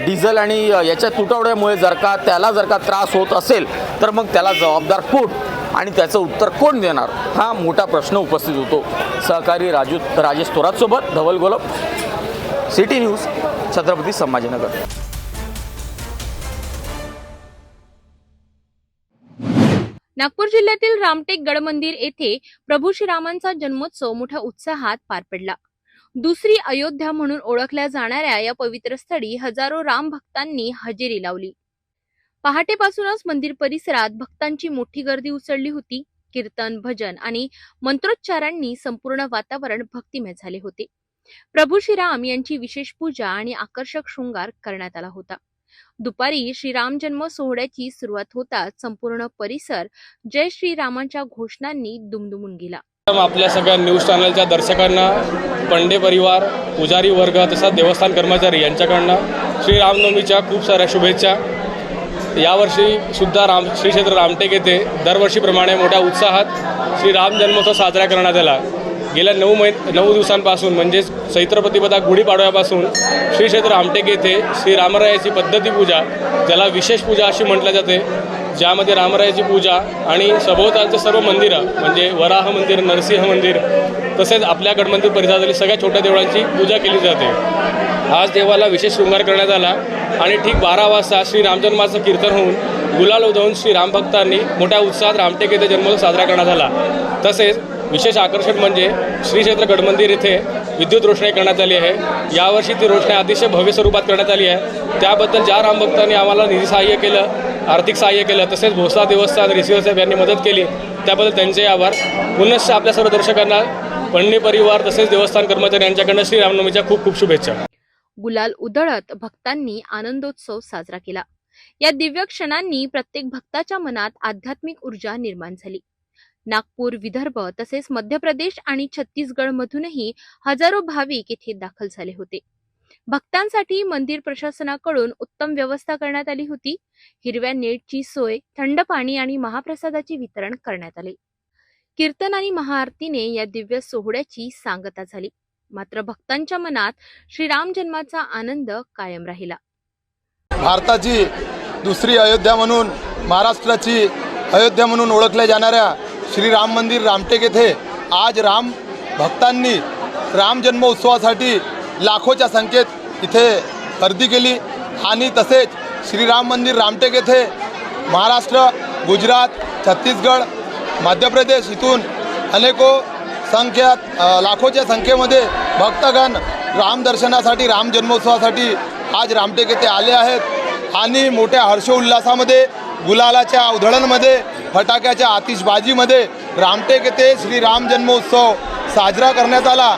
डिझेल आणि याच्या तुटवड्यामुळे जर का त्रास होत असेल तर मग त्याला जबाबदार कोण आणि त्याचं उत्तर कोण देणार, हा मोठा प्रश्न उपस्थित होतो. सहकारी राजेश थोरातसोबत धवल गोलब, सिटी न्यूज, छत्रपती संभाजीनगर. नागपूर जिल्ह्यातील रामटेक गडमंदिर येथे प्रभू श्रीरामांचा जन्मोत्सव मोठ्या उत्साहात पार पडला. दुसरी अयोध्या म्हणून ओळखल्या जाणाऱ्या या पवित्र स्थळी हजारो राम भक्तांनी हजेरी लावली. पहाटेपासूनच मंदिर परिसरात भक्तांची मोठी गर्दी उसळली होती. कीर्तन, भजन आणि मंत्रोच्चारांनी संपूर्ण वातावरण भक्तिमय झाले होते. प्रभू श्रीराम यांची विशेष पूजा आणि आकर्षक शृंगार करण्यात आला होता. दुपारी श्रीराम जन्म सोहळ्याची सुरुवात होताच संपूर्ण परिसर जय श्रीरामांच्या घोषणांनी दुमदुमून गेला. आपल्या सगळ्या न्यूज चॅनलच्या दर्शकांना, पंडे परिवार, पुजारी वर्ग तसंच देवस्थान कर्मचारी यांच्याकडनं श्रीरामनवमीच्या खूप साऱ्या शुभेच्छा. यावर्षी सुद्धा श्री क्षेत्र रामटेक येथे दरवर्षीप्रमाणे मोठ्या उत्साहात श्रीराम जन्मोत्सव साजरा करण्यात आला. गेल्या 9 दिवसांपासून म्हणजेच चैत्र प्रतिपदा गुढीपाडव्यापासून श्री क्षेत्र रामटेक येथे श्री रामरायाची पद्धती पूजा, ज्याला विशेष पूजा अशी म्हटल्या जाते, ज्यामध्ये रामरायाची पूजा आणि सभोवतालचे सर्व मंदिरं म्हणजे वराह मंदिर, नरसिंह मंदिर तसेच आपल्या गडमंदिर परिसरातील सगळ्या छोट्या देवळांची पूजा केली जाते. आज देवाला विशेष शृंगार करण्यात आला आणि ठीक 12 वाजता श्री रामजन्माचं कीर्तन होऊन गुलाल उधळून श्री रामभक्तांनी मोठ्या उत्साहात रामटेक येथे जन्मोत्सव साजरा करण्यात आला. तसेच विशेष आकर्षण म्हणजे श्री क्षेत्र गडमंदिर येथे विद्युत रोषणाई करण्यात आली आहे. यावर्षी ती रोषणाई अतिशय भव्य स्वरूपात करण्यात आली आहे. त्याबद्दल ज्या रामभक्तांनी आम्हाला निधी सहाय्य केलं, आर्थिक सहाय्य केलं, तसेच भोसला देवस्थान रिसिव्हर साहेब यांनी मदत केली, त्याबद्दल त्यांचे आभार. पुनश्च आपल्या सर्व दर्शकांना पंडे परिवार तसेच देवस्थान कर्मचारी यांच्याकडनं श्रीरामनवमीच्या खूप खूप शुभेच्छा. गुलाल उधळत भक्तांनी आनंदोत्सव साजरा केला. या दिव्य क्षणांनी प्रत्येक भक्ताच्या मनात आध्यात्मिक ऊर्जा निर्माण झाली. नागपूर, विदर्भ तसेच मध्य प्रदेश आणि छत्तीसगड मधूनही हजारो भाविक येथे दाखल झाले होते. भक्तांसाठी मंदिर प्रशासनाकडून उत्तम व्यवस्था करण्यात आली होती. हिरव्या नेटची सोय, थंड पाणी आणि महाप्रसादाचे वितरण करण्यात आले. कीर्तन आणि महाआरतीने या दिव्य सोहळ्याची सांगता झाली. मात्र भक्तांच्या मनात श्रीराम जन्माचा आनंद कायम राहिला. भारताची दुसरी अयोध्या म्हणून, महाराष्ट्राची अयोध्या म्हणून ओळखल्या जाणाऱ्या श्री राम मंदिर रामटेक येथे आज राम भक्तांनी राम जन्मोत्सवासाठी लाखोच्या संख्येत इथे गर्दी केली आणि तसेच श्रीराम मंदिर रामटेक येथे महाराष्ट्र, गुजरात, छत्तीसगड, मध्य प्रदेश इथून अनेको लाखोच्या संख्येमध्ये भक्तगण राम दर्शनासाठी, राम जन्मोत्सवासाठी आज रामटेक येथे आले आहेत आणि मोठ्या हर्षोल्लासामध्ये, गुलालाच्या उधळणमध्ये, फटाक्याच्या आतिषबाजीमध्ये रामटेक येथे श्रीराम जन्मोत्सव साजरा करण्यात आला.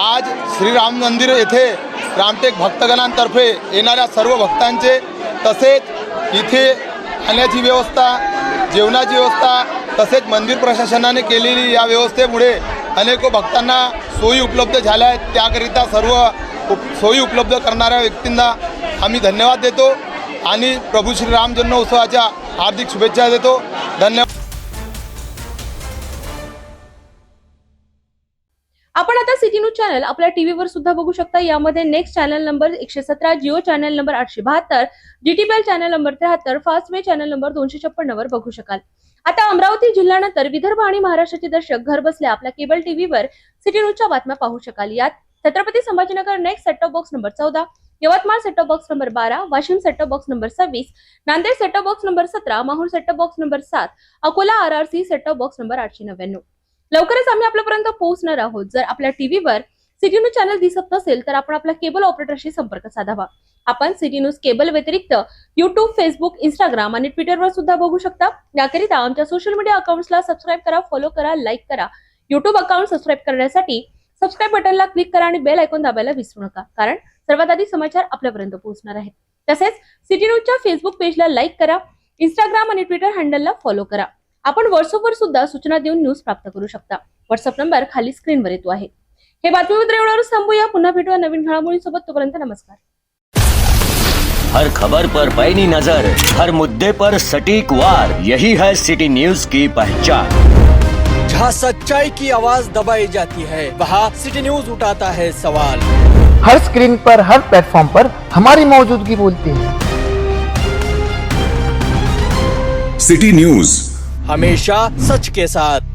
आज श्रीराम मंदिर येथे रामटेक भक्तगणांतर्फे येणाऱ्या सर्व भक्तांचे तसेच इथे खाण्याची व्यवस्था, जेवणाची व्यवस्था तसेच मंदिर प्रशासनाने केलेली या व्यवस्थेमुळे अनेक भक्तांना सोयी उपलब्ध झाल्या आहेत. त्याकरिता सर्व सोयी उपलब्ध करणाऱ्या व्यक्तींना आम्ही धन्यवाद देतो आणि प्रभू श्रीराम जन्मोत्सवाच्या हार्दिक शुभेच्छा देतो. धन्यवाद. आपण आता सिटी न्यूज चॅनल आपल्या टीव्हीवर सुद्धा बघू शकता. यामध्ये next channel number 117, Jio channel number 872, GTPL channel number 73, fast way channel number 256 वर बघू शकाल. आता अमरावती जिल्ह्यानंतर विदर्भ आणि महाराष्ट्राचे दर्शक घर बसल्या आपल्या केबल टीव्हीवर सिटी न्यूजच्या बातम्या पाहू शकाल. यात Chhatrapati Sambhajinagar next set top box number 14, Yavatmal set top box number 12, Washim set top box number 26, Nanded set top box number 17, Mahur set top box number 7, Akola RRC set top box number 899. लवकरच आम्ही आपल्यापर्यंत पोहोचणार आहोत. जर आपल्या टीव्हीवर सिटी न्यूज चॅनल दिसत नसेल तर आपण आपल्या केबल ऑपरेटरशी संपर्क साधावा. आपण सिटी न्यूज केबल व्यतिरिक्त युट्यूब, फेसबुक, इंस्टाग्राम आणि ट्विटरवर सुद्धा बघू शकता. याकरिता आमच्या सोशल मीडिया अकाउंट्सला सबस्क्राईब करा, फॉलो करा, लाईक करा. युट्यूब अकाउंट सबस्क्राईब करण्यासाठी सबस्क्राईब बटनला क्लिक करा आणि बेल आयकॉन दाबायला विसरू नका, कारण सर्वात आधी समाचार आपल्यापर्यंत पोहोचणार आहेत. तसेच सिटी न्यूजच्या फेसबुक पेजला लाईक करा, इंस्टाग्राम आणि ट्विटर हँडलला फॉलो करा. आपण व्हॉट्सअपवर सुद्धा सूचना देऊन न्यूज प्राप्त करू शकता. व्हॉट्सअप नंबर खाली स्क्रीनवर येतो आहे. हे बातमीपत्र एवढ्यावरच थांबूया. पुन्हा भेटूया नवीन घडामोडींसोबत. तोपर्यंत नमस्कार. हर खबर पर पैनी नजर, हर मुद्दे पर सटीक वार, यही है सिटी न्यूज की पहचान. जहाँ सच्चाई की आवाज दबाई जाती है, वहाँ सिटी न्यूज उठाता है सवाल. हर स्क्रीन पर, हर प्लेटफॉर्म पर हमारी मौजूदगी बोलती है. सिटी न्यूज हमेशा सच के साथ.